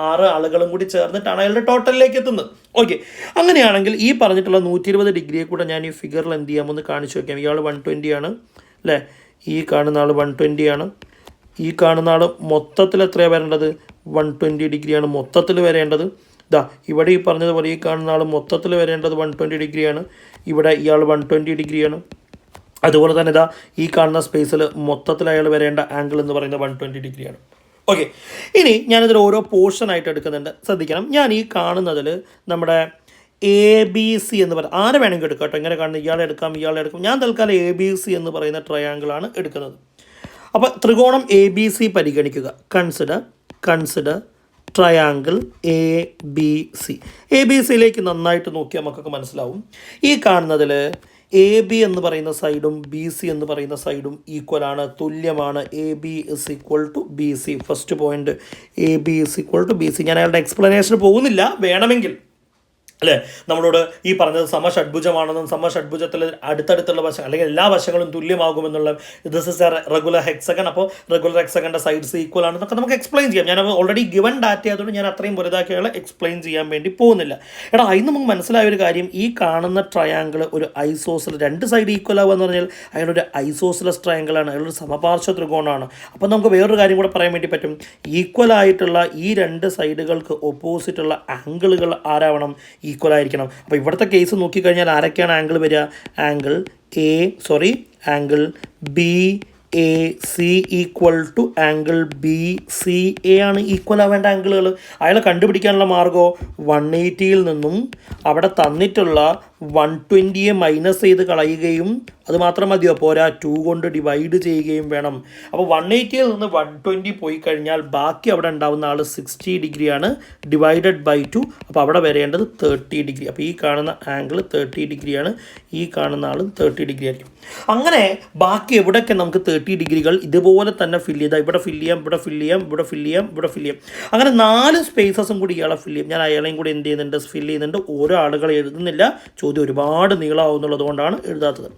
6 ആളുകളും കൂടി ചേർന്നിട്ടാണ് അയാളുടെ ടോട്ടലിലേക്ക് എത്തുന്നത്. ഓക്കെ, അങ്ങനെയാണെങ്കിൽ ഈ പറഞ്ഞിട്ടുള്ള 120 ഡിഗ്രിയെ കൂടെ ഞാൻ ഈ ഫിഗറിൽ എന്ത് ചെയ്യാമെന്ന് കാണിച്ചു വയ്ക്കാം. ഇയാൾ 120 ആണ് അല്ലേ? ഈ കാണുന്ന ആൾ 120 ആണ്. ഈ കാണുന്ന ആൾ മൊത്തത്തിൽ എത്രയാണ് വരേണ്ടത്? 120 ഡിഗ്രിയാണ് മൊത്തത്തിൽ വരേണ്ടത്. ഇതാ ഇവിടെ ഈ പറഞ്ഞതുപോലെ ഈ കാണുന്ന ആൾ മൊത്തത്തിൽ വരേണ്ടത് 120 ഡിഗ്രിയാണ്. ഇവിടെ ഇയാൾ 120 ഡിഗ്രിയാണ്. അതുപോലെ തന്നെ ഇതാ ഈ കാണുന്ന സ്പേസിൽ മൊത്തത്തിൽ അയാൾ വരേണ്ട ആംഗിൾ എന്ന് പറയുന്നത് 120 ഡിഗ്രിയാണ്. ഓക്കെ, ഇനി ഞാനിതിൽ ഓരോ പോർഷനായിട്ട് എടുക്കുന്നുണ്ട്. ശ്രദ്ധിക്കണം, ഞാൻ ഈ കാണുന്നതിൽ നമ്മുടെ ABC എന്ന് പറയും. ആരെ വേണമെങ്കിൽ എടുക്കാം കേട്ടോ. ഇങ്ങനെ കാണുന്ന ഇയാളെ എടുക്കാം, ഇയാളെ എടുക്കാം. ഞാൻ തൽക്കാലം ABC എന്ന് പറയുന്ന ട്രയാങ്കിളാണ് എടുക്കുന്നത്. അപ്പോൾ ത്രികോണം ABC പരിഗണിക്കുക. Consider triangle ABC. ABCയിലേക്ക് നന്നായിട്ട് നോക്കിയാൽ നമുക്കൊക്കെ മനസ്സിലാവും. ഈ കാണുന്നതിൽ AB എന്ന് പറയുന്ന സൈഡും BC എന്ന് പറയുന്ന സൈഡും ഈക്വലാണ്, തുല്യമാണ്. AB is equal to BC. First point AB is equal to BC. ഞാൻ അയാളുടെ എക്സ്പ്ലനേഷന് പോകുന്നില്ല. വേണമെങ്കിൽ അല്ലേ, നമ്മളോട് ഈ പറഞ്ഞത് സമഷഡ്ഭുജമാണെന്നും സമഷഡ്ഭുജത്തിൽ അടുത്തടുത്തുള്ള വശം അല്ലെങ്കിൽ എല്ലാ വശങ്ങളും തുല്യമാകുമെന്നുള്ള this is a regular hexagon. അപ്പോൾ റെഗുലർ ഹെക്സഗൻ്റെ സൈഡ്സ് ഈക്വൽ ആണെന്നൊക്കെ നമുക്ക് എക്സ്പ്ലെയിൻ ചെയ്യാം. ഞാൻ ഓൾറെഡി ഗിവൺ ഡാറ്റ ആയതുകൊണ്ട് ഞാൻ അത്രയും വലുതാക്കിയുള്ള എക്സ്പ്ലെയിൻ ചെയ്യാൻ വേണ്ടി പോകുന്നില്ല. എടാ, അതിന് നമുക്ക് മനസ്സിലായ ഒരു കാര്യം, ഈ കാണുന്ന ട്രയാങ്കിൾ ഒരു ഐസോസിലസ്, രണ്ട് സൈഡ് ഈക്വൽ ആവുക എന്ന് പറഞ്ഞാൽ അയാളൊരു ഐസോസിലസ് ട്രയാങ്കിളാണ്, അയാളൊരു സമപാർശ്വ ത്രികോണമാണ്. അപ്പോൾ നമുക്ക് വേറൊരു കാര്യം കൂടെ പറയാൻ വേണ്ടി പറ്റും. ഈക്വൽ ആയിട്ടുള്ള ഈ രണ്ട് സൈഡുകൾക്ക് ഓപ്പോസിറ്റുള്ള ആംഗിളുകൾ ആരാവണം? ഈക്വൽ ആയിരിക്കണം. അപ്പോൾ ഇവിടുത്തെ കേസ് നോക്കിക്കഴിഞ്ഞാൽ ആരൊക്കെയാണ് ആംഗിൾ വരിക? Angle BAC equal to angle BCA ആണ് ഈക്വൽ ആവേണ്ട ആംഗിളുകൾ. അയാളെ കണ്ടുപിടിക്കാനുള്ള മാർഗമോ 180യിൽ നിന്നും അവിടെ തന്നിട്ടുള്ള 120യെ മൈനസ് ചെയ്ത് കളയുകയും അത് മാത്രം മതിയോ പോരാ 2 കൊണ്ട് ഡിവൈഡ് ചെയ്യുകയും വേണം. അപ്പോൾ 180യിൽ നിന്ന് 120 പോയി കഴിഞ്ഞാൽ ബാക്കി അവിടെ ഉണ്ടാവുന്ന ആൾ 60 ഡിഗ്രിയാണ് ഡിവൈഡഡ് ബൈ 2. അപ്പോൾ അവിടെ വരേണ്ടത് 30 ഡിഗ്രി. അപ്പോൾ ഈ കാണുന്ന ആംഗിൾ 30 ഡിഗ്രിയാണ്, ഈ കാണുന്ന ആൾ 30 ഡിഗ്രി ആയിരിക്കും. അങ്ങനെ ബാക്കി എവിടെയൊക്കെ നമുക്ക് 30 ഡിഗ്രികൾ ഇതുപോലെ തന്നെ ഫില്ല് ചെയ്താൽ ഇവിടെ ഫില്ല് ചെയ്യാം, ഇവിടെ ഫില്ല് ചെയ്യാം, ഇവിടെ ഫില്ല് ചെയ്യാം, ഇവിടെ ഫില്ല് ചെയ്യാം. അങ്ങനെ 4 സ്പേസസും കൂടി ഇയാളെ ഫില്ല് ചെയ്യും. ഞാൻ അയാളെയും കൂടി എന്ത് ചെയ്യുന്നുണ്ട്, ഫില്ല് ചെയ്യുന്നുണ്ട്. ഓരോ ആളുകൾ എഴുതുന്നില്ല, ചോദ്യം ഒരുപാട് നീളമാവുന്നുള്ളത് കൊണ്ടാണ് എഴുതാത്തത്.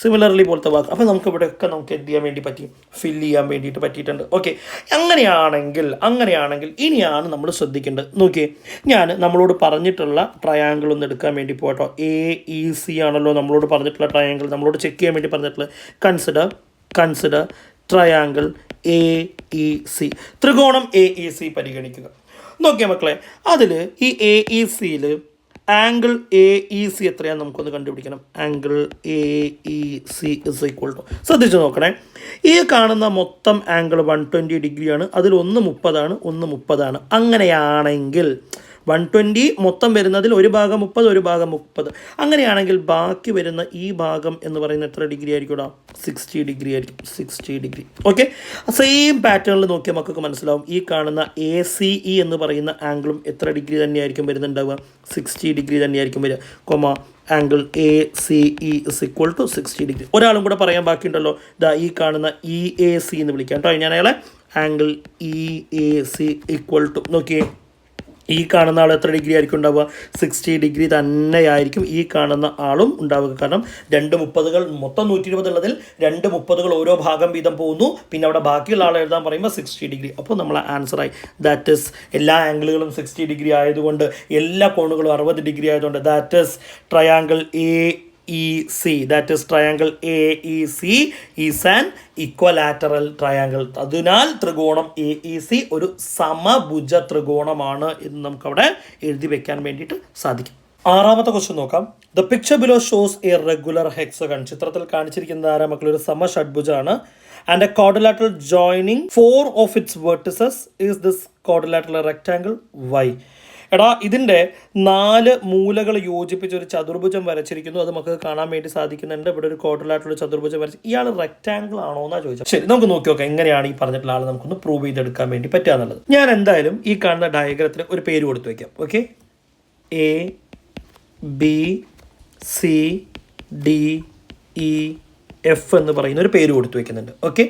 സിമിലർലി പോലത്തെ വാക്ക്. അപ്പോൾ നമുക്ക് ഇവിടെയൊക്കെ നമുക്ക് എന്ത് ചെയ്യാൻ വേണ്ടി പറ്റി, ഫില്ല് ചെയ്യാൻ വേണ്ടിയിട്ട് പറ്റിയിട്ടുണ്ട്. ഓക്കെ, അങ്ങനെയാണെങ്കിൽ ഇനിയാണ് നമ്മൾ ശ്രദ്ധിക്കേണ്ടത്. നോക്കിയേ, ഞാൻ നമ്മളോട് പറഞ്ഞിട്ടുള്ള ട്രയാങ്കിൾ ഒന്ന് എടുക്കാൻ വേണ്ടി പോകട്ടോ. AEC ആണല്ലോ നമ്മളോട് പറഞ്ഞിട്ടുള്ള ട്രയാങ്കിൾ, നമ്മളോട് ചെക്ക് ചെയ്യാൻ വേണ്ടി പറഞ്ഞിട്ടുള്ളത്. കൺസിഡർ ട്രയാങ്കിൾ AEC, ത്രികോണം AEC പരിഗണിക്കുക. നോക്കിയ മക്കളെ, അതിൽ ഈ AECയിൽ ആംഗിൾ AEC എത്രയാണെന്ന് നമുക്കൊന്ന് കണ്ടുപിടിക്കണം. Angle AEC is equal to, ശ്രദ്ധിച്ച് നോക്കണേ, ഈ കാണുന്ന മൊത്തം ആംഗിൾ 120 ഡിഗ്രിയാണ്. അതിൽ ഒന്ന് 30ആണ്. അങ്ങനെയാണെങ്കിൽ 120 മൊത്തം വരുന്നതിൽ ഒരു ഭാഗം 30, ഒരു ഭാഗം 30. അങ്ങനെയാണെങ്കിൽ ബാക്കി വരുന്ന ഈ ഭാഗം എന്ന് പറയുന്നത് എത്ര ഡിഗ്രി ആയിരിക്കും? 60 ഡിഗ്രി ആയിരിക്കും. 60 ഡിഗ്രി. ഓക്കെ, സെയിം പാറ്റേണിൽ നോക്കിയാൽ മക്കൾക്ക് മനസ്സിലാവും. ഈ കാണുന്ന ACE എന്ന് പറയുന്ന ആംഗിളും എത്ര ഡിഗ്രി തന്നെയായിരിക്കും വരുന്നുണ്ടാവുക? 60 ഡിഗ്രി തന്നെയായിരിക്കും വരിക. Angle ACE is equal to 60 degree. ഒരാളും കൂടെ പറയാൻ ബാക്കിയുണ്ടല്ലോ, ഈ കാണുന്ന EAC എന്ന് വിളിക്കാം കേട്ടോ. ഞാൻ അയാളെ ആംഗിൾ EAC ഈക്വൽ ടു, നോക്കിയേ, ഈ കാണുന്ന ആൾ എത്ര ഡിഗ്രി ആയിരിക്കും ഉണ്ടാവുക? 60 ഡിഗ്രി തന്നെയായിരിക്കും ഈ കാണുന്ന ആളും ഉണ്ടാവുക. കാരണം 2 30കൾ, മൊത്തം 120 ഉള്ളതിൽ 2 30കൾ ഓരോ ഭാഗം വീതം പോകുന്നു. പിന്നെ അവിടെ ബാക്കിയുള്ള ആൾ എഴുതാൻ പറയുമ്പോൾ 60 ഡിഗ്രി. അപ്പോൾ നമ്മളെ ആൻസറായി. ദാറ്റ് ഈസ് എല്ലാ ആംഗിളുകളും 60 ഡിഗ്രി ആയതുകൊണ്ട്, എല്ലാ കോണുകളും 60 ഡിഗ്രി ആയതുകൊണ്ട് that is triangle AEC, that is triangle AEC is an equilateral triangle. അതിനാൽ ത്രികോണം AEC ഒരു സമഭുജ ത്രികോണമാണ് എന്ന് നമുക്കവിടെ എഴുതി വെക്കാൻ വേണ്ടിയിട്ട് സാധിക്കും. 6ാമത്തെ ക്വസ്റ്റ്യൻ നോക്കാം. The picture below shows a regular hexagon. ചിത്രത്തിൽ കാണിച്ചിരിക്കുന്നത് ആരാ മക്കൾ? ഒരു സമഷഡ്ഭുജാണ്. And a quadrilateral joining 4 of its vertices is this quadrilateral rectangle Y. എടാ, ഇതിൻ്റെ 4 മൂലകൾ യോജിപ്പിച്ച് ഒരു ചതുർഭുജം വരച്ചിരിക്കുന്നു. അത് നമുക്ക് കാണാൻ വേണ്ടി സാധിക്കുന്നുണ്ട്. ഇവിടെ ഒരു ക്വാഡ്രിലാറ്ററൽ ചതുർഭുജം വരച്ച്, ഇയാൾ റെക്ടാങ്കിൾ ആണോ എന്നാണ് ചോദിച്ചത്. ശരി, നമുക്ക് നോക്കി നോക്കാം എങ്ങനെയാണ് ഈ പറഞ്ഞിട്ടുള്ള ആൾ നമുക്കൊന്ന് പ്രൂവ് ചെയ്തെടുക്കാൻ വേണ്ടി പറ്റുക എന്നുള്ളത്. ഞാൻ എന്തായാലും ഈ കാണുന്ന ഡയഗ്രത്തിന് ഒരു പേര് കൊടുത്തു വയ്ക്കാം. ഓക്കെ, ABCDEF എന്ന് പറയുന്ന ഒരു പേര് കൊടുത്തു വയ്ക്കുന്നുണ്ട്. ഓക്കെ,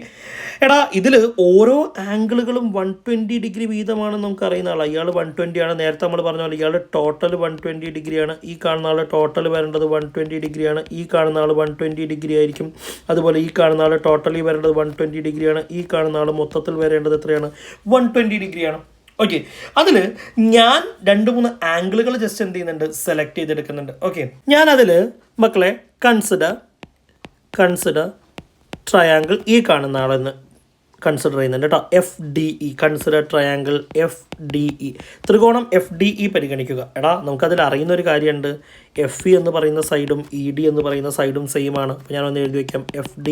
എടാ, ഇതിൽ ഓരോ ആംഗിളുകളും 120 ഡിഗ്രി വീതമാണെന്ന് നമുക്ക് അറിയുന്ന ആളാണ്. ഇയാൾ 120 ആണ്. നേരത്തെ നമ്മൾ പറഞ്ഞ പോലെ ഇയാൾ ടോട്ടൽ 120 ഡിഗ്രിയാണ്. ഈ കാണുന്ന ആൾ ടോട്ടൽ വരേണ്ടത് 120 ഡിഗ്രിയാണ്. ഈ കാണുന്ന ആൾ 120 ഡിഗ്രി ആയിരിക്കും. അതുപോലെ ഈ കാണുന്ന ആൾ ടോട്ടലി വരേണ്ടത് 120 ഡിഗ്രിയാണ്. ഈ കാണുന്ന ആൾ മൊത്തത്തിൽ വരേണ്ടത് എത്രയാണ്? 120 ഡിഗ്രിയാണ്. ഓക്കെ, അതിൽ ഞാൻ 2-3 ആംഗിളുകൾ ജസ്റ്റ് എന്ത് ചെയ്യുന്നുണ്ട്? സെലക്ട് ചെയ്തെടുക്കുന്നുണ്ട്. ഓക്കെ, ഞാൻ അതിൽ മക്കളെ കൺസിഡർ ട്രയാങ്കിൾ ഈ കാണുന്ന ആളെന്ന് കൺസിഡർ ചെയ്യുന്നുണ്ട് കേട്ടോ. FDE, കൺസിഡർ ട്രയാങ്കിൾ FDE, ത്രികോണം FDE പരിഗണിക്കുക. എടാ, നമുക്കതിൽ അറിയുന്ന ഒരു കാര്യമുണ്ട്. FE എന്ന് പറയുന്ന സൈഡും ED എന്ന് പറയുന്ന സൈഡും സെയിം ആണ്. അപ്പോൾ ഞാനൊന്ന് എഴുതി വയ്ക്കാം. FD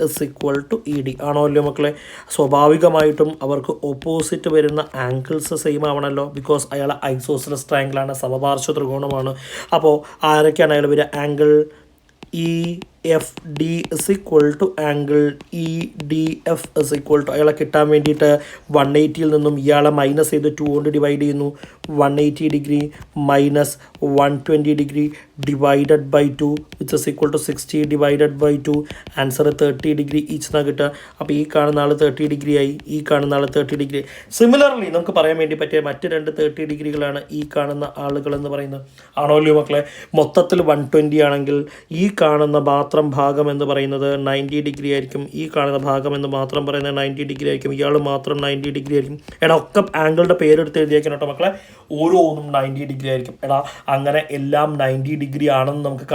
is equal to ED. ആണോ അല്ലയോ മക്കളെ? സ്വാഭാവികമായിട്ടും അവർക്ക് ഓപ്പോസിറ്റ് വരുന്ന ആംഗിൾസ് സെയിം ആവണമല്ലോ. ബിക്കോസ് അയാൾ ഐസോസിലസ് ട്രയാങ്കിളാണ്, സമപാർശ്വ ത്രികോണമാണ്. അപ്പോൾ ആരൊക്കെയാണ് അയാൾ വരിക? Angle EFD is equal to angle EDF is equal to, അയാളെ കിട്ടാൻ വേണ്ടിയിട്ട് 180യിൽ നിന്നും ഇയാളെ മൈനസ് ചെയ്ത് 2 കൊണ്ട് ഡിവൈഡ് ചെയ്യുന്നു. 180 degree minus 120 degree divided by 2 which is equal to 60 divided by 2. Answer 30 degree each എന്നാണ് കിട്ടുക. അപ്പോൾ ഈ കാണുന്ന ആൾ 30 ഡിഗ്രി ആയി, ഈ കാണുന്ന ആൾ 30 ഡിഗ്രി. സിമിലർലി നമുക്ക് പറയാൻ വേണ്ടി പറ്റിയ മറ്റ് 2 30 ഡിഗ്രികളാണ് ഈ കാണുന്ന ആളുകൾ എന്ന് പറയുന്നത്. ആണോല്ലോ മക്കളെ? മൊത്തത്തിൽ 120 ആണെങ്കിൽ ഈ കാണുന്ന മാത്രം ഭാഗം എന്ന് പറയുന്നത് 90 ഡിഗ്രി ആയിരിക്കും. ഈ കാണുന്ന ഭാഗം എന്ന് മാത്രം പറയുന്നത് 90 ഡിഗ്രി ആയിരിക്കും. ഇയാൾ മാത്രം 90 ഡിഗ്രി ആയിരിക്കും. എടാ, ഒക്കെ ആംഗിളുടെ പേരെടുത്ത് എഴുതിയേക്കണം കേട്ടോ മക്കളെ. ഓരോന്നും 90 ഡിഗ്രി ആയിരിക്കും. എടാ, അങ്ങനെ എല്ലാം 90 ഡിഗ്രി ആണെന്ന് നമുക്ക്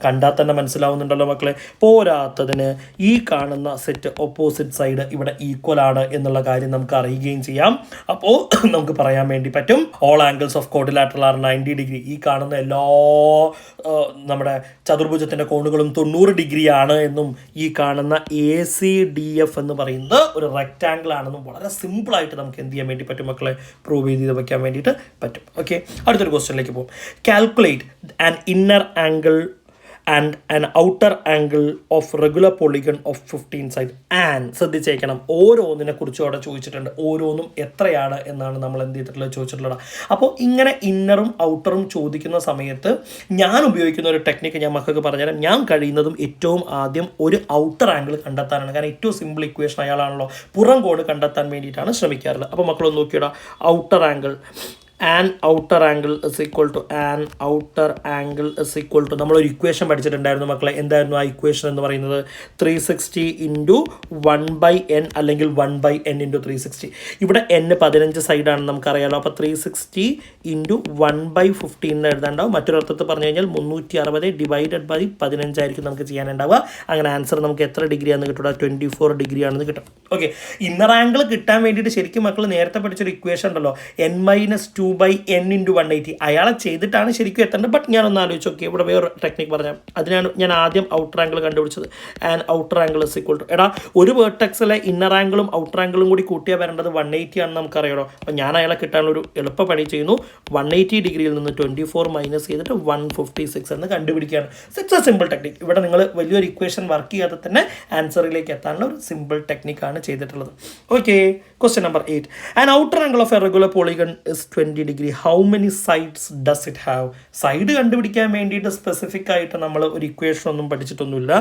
കണ്ടാൽ തന്നെ മനസ്സിലാവുന്നുണ്ടല്ലോ മക്കളെ. പോരാത്തതിന് ഈ കാണുന്ന സെറ്റ് ഓപ്പോസിറ്റ് സൈഡ് ഇവിടെ ഈക്വൽ ആണ് എന്നുള്ള കാര്യം നമുക്ക് അറിയുകയും ചെയ്യാം. അപ്പോൾ നമുക്ക് പറയാൻ വേണ്ടി പറ്റും all angles of quadrilateral are 90 degree. ഈ കാണുന്ന എല്ലാ നമ്മുടെ ചതുർഭുജത്തിൻ്റെ കോണുകളും 90 ഡിഗ്രി ആണ് എന്നും ഈ കാണുന്ന ACDF എന്ന് പറയുന്നത് ഒരു റെക്റ്റാങ്കിൾ ആണെന്നും വളരെ സിമ്പിളായിട്ട് നമുക്ക് എന്ത് ചെയ്യാൻ വേണ്ടി പറ്റും മക്കളെ, പ്രൂവ് ചെയ്ത് വെക്കാൻ വേണ്ടിയിട്ട് പറ്റും. ഓക്കെ, അടുത്തൊരു ക്വസ്റ്റ്യനിലേക്ക് പോകും. Calculate an inner angle and an outer angle of regular polygon of 15 side and ശ്രദ്ധിച്ചേക്കണം, ഓരോന്നിനെ കുറിച്ചും അവിടെ ചോദിച്ചിട്ടുണ്ട്. ഓരോന്നും എത്രയാണ് എന്നാണ് നമ്മൾ എന്ത് ചെയ്തിട്ടുള്ളത് ചോദിച്ചിട്ടുള്ളത്. അപ്പോൾ ഇങ്ങനെ ഇന്നറും ഔട്ടറും ചോദിക്കുന്ന സമയത്ത് ഞാൻ ഉപയോഗിക്കുന്ന ഒരു ടെക്നിക്ക് ഞാൻ മക്കൾക്ക് പറഞ്ഞുതരാം. ഞാൻ കഴിയുന്നതും ഏറ്റവും ആദ്യം ഒരു ഔട്ടർ ആംഗിൾ കണ്ടെത്താനാണ്. കാരണം ഏറ്റവും സിമ്പിൾ ഇക്വേഷൻ അയാളാണല്ലോ, പുറം കോണ് കണ്ടെത്താൻ വേണ്ടിയിട്ടാണ് ശ്രമിക്കാറുള്ളത്. അപ്പോൾ മക്കളൊന്ന് നോക്കിയിടാം, outer angle an outer angle is equal to an outer angle is equal to നമ്മളൊരു ഇക്വേഷൻ പഠിച്ചിട്ടുണ്ടായിരുന്നു മക്കളെ. എന്തായിരുന്നു ആ ഇക്വേഷൻ എന്ന് പറയുന്നത്? 360 ഇൻറ്റു 1/n അല്ലെങ്കിൽ 1/n ഇൻറ്റു 360. ഇവിടെ n 15 സൈഡാണ് നമുക്കറിയാലോ. അപ്പോൾ 360 ഇൻറ്റു 1/15 എഴുതാണ്ടാവും. മറ്റൊരർത്ഥത്തിൽ പറഞ്ഞു കഴിഞ്ഞാൽ 360 ഡിവൈഡഡ് ബൈ 15 ആയിരിക്കും നമുക്ക് ചെയ്യാനുണ്ടാവുക. അങ്ങനെ ആൻസർ നമുക്ക് എത്ര ഡിഗ്രി ആണെന്ന് കിട്ടുക? 24 ഡിഗ്രി ആണെന്ന് കിട്ടും. ഓക്കെ, ഇന്നർ ആംഗിൾ കിട്ടാൻ വേണ്ടിയിട്ട് ശരിക്കും മക്കൾ നേരത്തെ പഠിച്ചൊരു ഇക്വേഷൻ ഉണ്ടല്ലോ, n-2/n ഇൻറ്റു 180. അയാളെ ചെയ്തിട്ടാണ് ശരിക്കും എത്തേണ്ടത്. ബട്ട് ഞാനൊന്ന് ആലോചിച്ച് നോക്കി, ഇവിടെ വേറെ ടെക്നിക്ക് പറഞ്ഞാൽ അതിനാണ് ഞാൻ ആദ്യം ഔട്ടർ ആംഗിൾ കണ്ടുപിടിച്ചത്. And outer angle is equal to, എടാ ഒരു വേർട്ടെക്സിലെ ഇന്നർ ആംഗിളും ഔട്ടർ ആംഗിളും കൂടി കൂട്ടിയാൽ വരേണ്ടത് 180 ആണെന്ന് നമുക്കറിയാമോ. അപ്പോൾ ഞാൻ അയാളെ കിട്ടാനൊരു എളുപ്പ പണി ചെയ്യുന്നു. 180 ഡിഗ്രിയിൽ നിന്ന് 24 മൈനസ് ചെയ്തിട്ട് 156 എന്ന് കണ്ടുപിടിക്കുകയാണ്. It's a simple technique. ഇവിടെ നിങ്ങൾ വലിയൊരു ഇക്വേഷൻ വർക്ക് ചെയ്യാതെ തന്നെ ആൻസറിലേക്ക് എത്താനുള്ള ഒരു സിമ്പിൾ ടെക്നിക്കാണ് ചെയ്തിട്ടുള്ളത്. Okay, question number 8. An outer angle of A regular polygon is 20 degree. How many sides does it have? Side കണ്ടുപിടിക്കാൻ വേണ്ടിയിട്ട് സ്പെസിഫിക് ആയിട്ട് നമ്മൾ ഒരു ഇക്വേഷൻ ഒന്നും പഠിച്ചിട്ടൊന്നുമില്ല.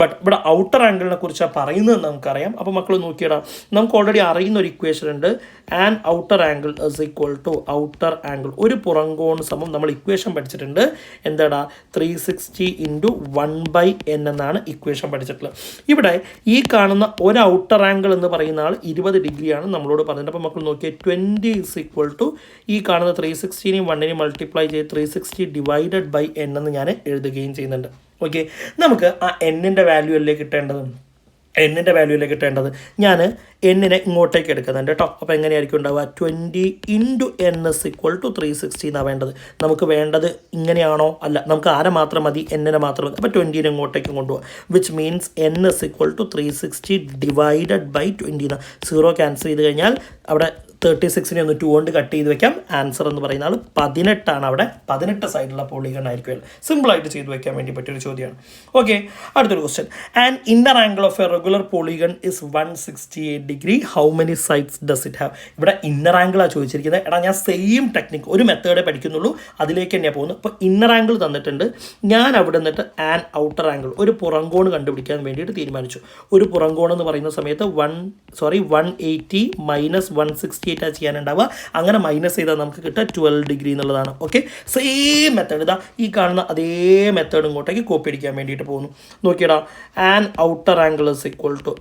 ബട്ട് ഇവിടെ ഔട്ടർ ആംഗിളിനെ കുറിച്ചാണ് പറയുന്നത് നമുക്കറിയാം. അപ്പോൾ മക്കൾ നോക്കിയിടാം, നമുക്ക് ഓൾറെഡി അറിയുന്ന ഒരു ഇക്വേഷൻ ഉണ്ട്. An outer angle is equal to outer angle, ഒരു പുറംകോൺ സമം നമ്മൾ ഇക്വേഷൻ പഠിച്ചിട്ടുണ്ട്. എന്താടാ? 360 ഇൻറ്റു 1/n എന്നാണ് ഇക്വേഷൻ പഠിച്ചിട്ടുള്ളത്. ഇവിടെ ഈ കാണുന്ന ഒരു ഔട്ടർ ആംഗിൾ എന്ന് പറയുന്ന ആൾ 20 ഡിഗ്രിയാണ് നമ്മളോട് പറഞ്ഞത്. അപ്പോൾ മക്കൾ നോക്കിയാൽ 20 ഇസ് ഈക്വൽ ടു ഈ കാണുന്ന 360നെയും 1നെയും മൾട്ടിപ്ലൈ ചെയ്ത് 360 ഡിവൈഡഡ് ബൈ n എന്ന് ഞാൻ എഴുതുകയും ചെയ്യുന്നുണ്ട്. ഓക്കെ, നമുക്ക് ആ എന്നിൻ്റെ വാല്യൂ അല്ലേ കിട്ടേണ്ടത്? എന്നിൻ്റെ വാല്യൂല്ലേ കിട്ടേണ്ടത്? ഞാൻ എന്നിനെ ഇങ്ങോട്ടേക്ക് എടുക്കുന്നുണ്ട് കേട്ടോ. അപ്പോൾ എങ്ങനെയായിരിക്കും ഉണ്ടാവുക? 20 into n is equal to 360 എന്നാണ് വേണ്ടത്. നമുക്ക് വേണ്ടത് ഇങ്ങനെയാണോ? അല്ല, നമുക്ക് ആരെ മാത്രം മതി? എന്നിനെ മാത്രം മതി. അപ്പോൾ 20നെ ഇങ്ങോട്ടേക്ക് കൊണ്ടുപോകാം. Which means n is equal to 360 divided by 20. 0 cancel ചെയ്ത് കഴിഞ്ഞാൽ അവിടെ 36നെ ഒന്ന് 2 കൊണ്ട് കട്ട് ചെയ്ത് വെക്കാം. ആൻസർ എന്ന് പറയുന്ന ആൾ 18 അവിടെ 18 സൈഡുള്ള പോളിഗൺ ആയിരിക്കും. സിമ്പിളായിട്ട് ചെയ്ത് വെക്കാൻ വേണ്ടി പറ്റിയൊരു ചോദ്യമാണ്. ഓക്കെ, അടുത്തൊരു question. And inner angle of A regular polygon is 168 degree. How many sides does it have? ഇവിടെ ഇന്നർ ആംഗിളാണ് ചോദിച്ചിരിക്കുന്നത്. എടാ ഞാൻ സെയിം ടെക്നിക്ക് ഒരു മെത്തേഡേ പഠിക്കുന്നുള്ളൂ, അതിലേക്ക് തന്നെയാണ് പോകുന്നത്. അപ്പോൾ ഇന്നർ ആംഗിൾ തന്നിട്ടുണ്ട്. ഞാൻ അവിടെ നിന്നിട്ട് ആൻ ഔട്ടർ ആംഗിൾ, ഒരു പുറംകോൺ കണ്ടുപിടിക്കാൻ വേണ്ടിയിട്ട് തീരുമാനിച്ചു. ഒരു പുറംകോൺ എന്ന് പറയുന്ന സമയത്ത് 180 മൈനസ് 160 ചെയ്യാനുണ്ടാവുക. അങ്ങനെ മൈനസ് ചെയ്താൽ നമുക്ക് കിട്ടുക 12 ഡിഗ്രി എന്നുള്ളതാണ്. ഓക്കെ, സെയിം മെത്തേഡ് ഇതാ ഈ കാണുന്ന അതേ മെത്തേഡ് ഇങ്ങോട്ടേക്ക് കോപ്പി അടിക്കാൻ വേണ്ടിയിട്ട് പോകുന്നു. നോക്കിയടാ, an outer angle is equal to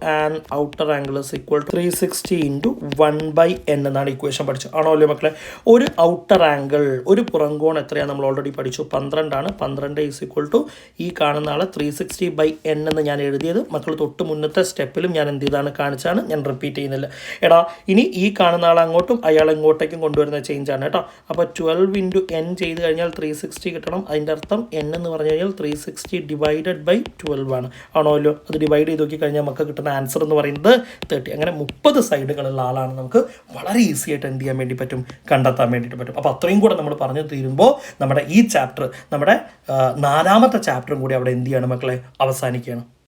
360 into 1/n എന്നാണ് ഇക്വേഷൻ പഠിച്ചു. ആണോ അല്ലേ മക്കളെ? ഒരു ഔട്ടർ ആംഗിൾ, ഒരു പുറംകോൺ എത്രയാണ് നമ്മൾ ഓൾറെഡി പഠിച്ചു? 12 ആണ്. 12 ഈസ് ഈക്വൽ ടു ഈ കാണുന്ന ആളെ 360/n എന്ന് ഞാൻ എഴുതിയത്. മക്കൾ തൊട്ട് മുന്നത്തെ സ്റ്റെപ്പിലും ഞാൻ എന്ത് ചെയ്താണ് കാണിച്ചാണ്, ഞാൻ റിപ്പീറ്റ് ചെയ്യുന്നില്ല. എടാ ഇനി ഈ കാണുന്ന ആൾ അങ്ങോട്ടും അയാൾ ഇങ്ങോട്ടേക്കും കൊണ്ടുവരുന്ന ചേഞ്ച് ആണ് കേട്ടോ. അപ്പോൾ 12 ഇൻറ്റു n ചെയ്ത് കഴിഞ്ഞാൽ 360 കിട്ടണം. അതിൻ്റെ അർത്ഥം n എന്ന് പറഞ്ഞു കഴിഞ്ഞാൽ 360 ഡിവൈഡഡ് ബൈ 12 ആണ്. ആണോല്ലോ? അത് ഡിവൈഡ് ചെയ്ത് നോക്കി കഴിഞ്ഞാൽ നമുക്ക് കിട്ടുന്ന ആൻസർ എന്ന് പറയുന്നത് 30. അങ്ങനെ 30 സൈഡുകളുള്ള ആളാണ് നമുക്ക് വളരെ ഈസി ആയിട്ട് എന്ത് ചെയ്യാൻ വേണ്ടി പറ്റും, കണ്ടെത്താൻ വേണ്ടിയിട്ട് പറ്റും. അപ്പോൾ അത്രയും കൂടെ നമ്മൾ പറഞ്ഞു തീരുമ്പോൾ നമ്മുടെ ഈ ചാപ്റ്റർ, നമ്മുടെ 4ാമത്തെ ചാപ്റ്ററും കൂടി അവിടെ എന്ത് ചെയ്യണം മക്കളെ, അവസാനിക്കുകയാണ്.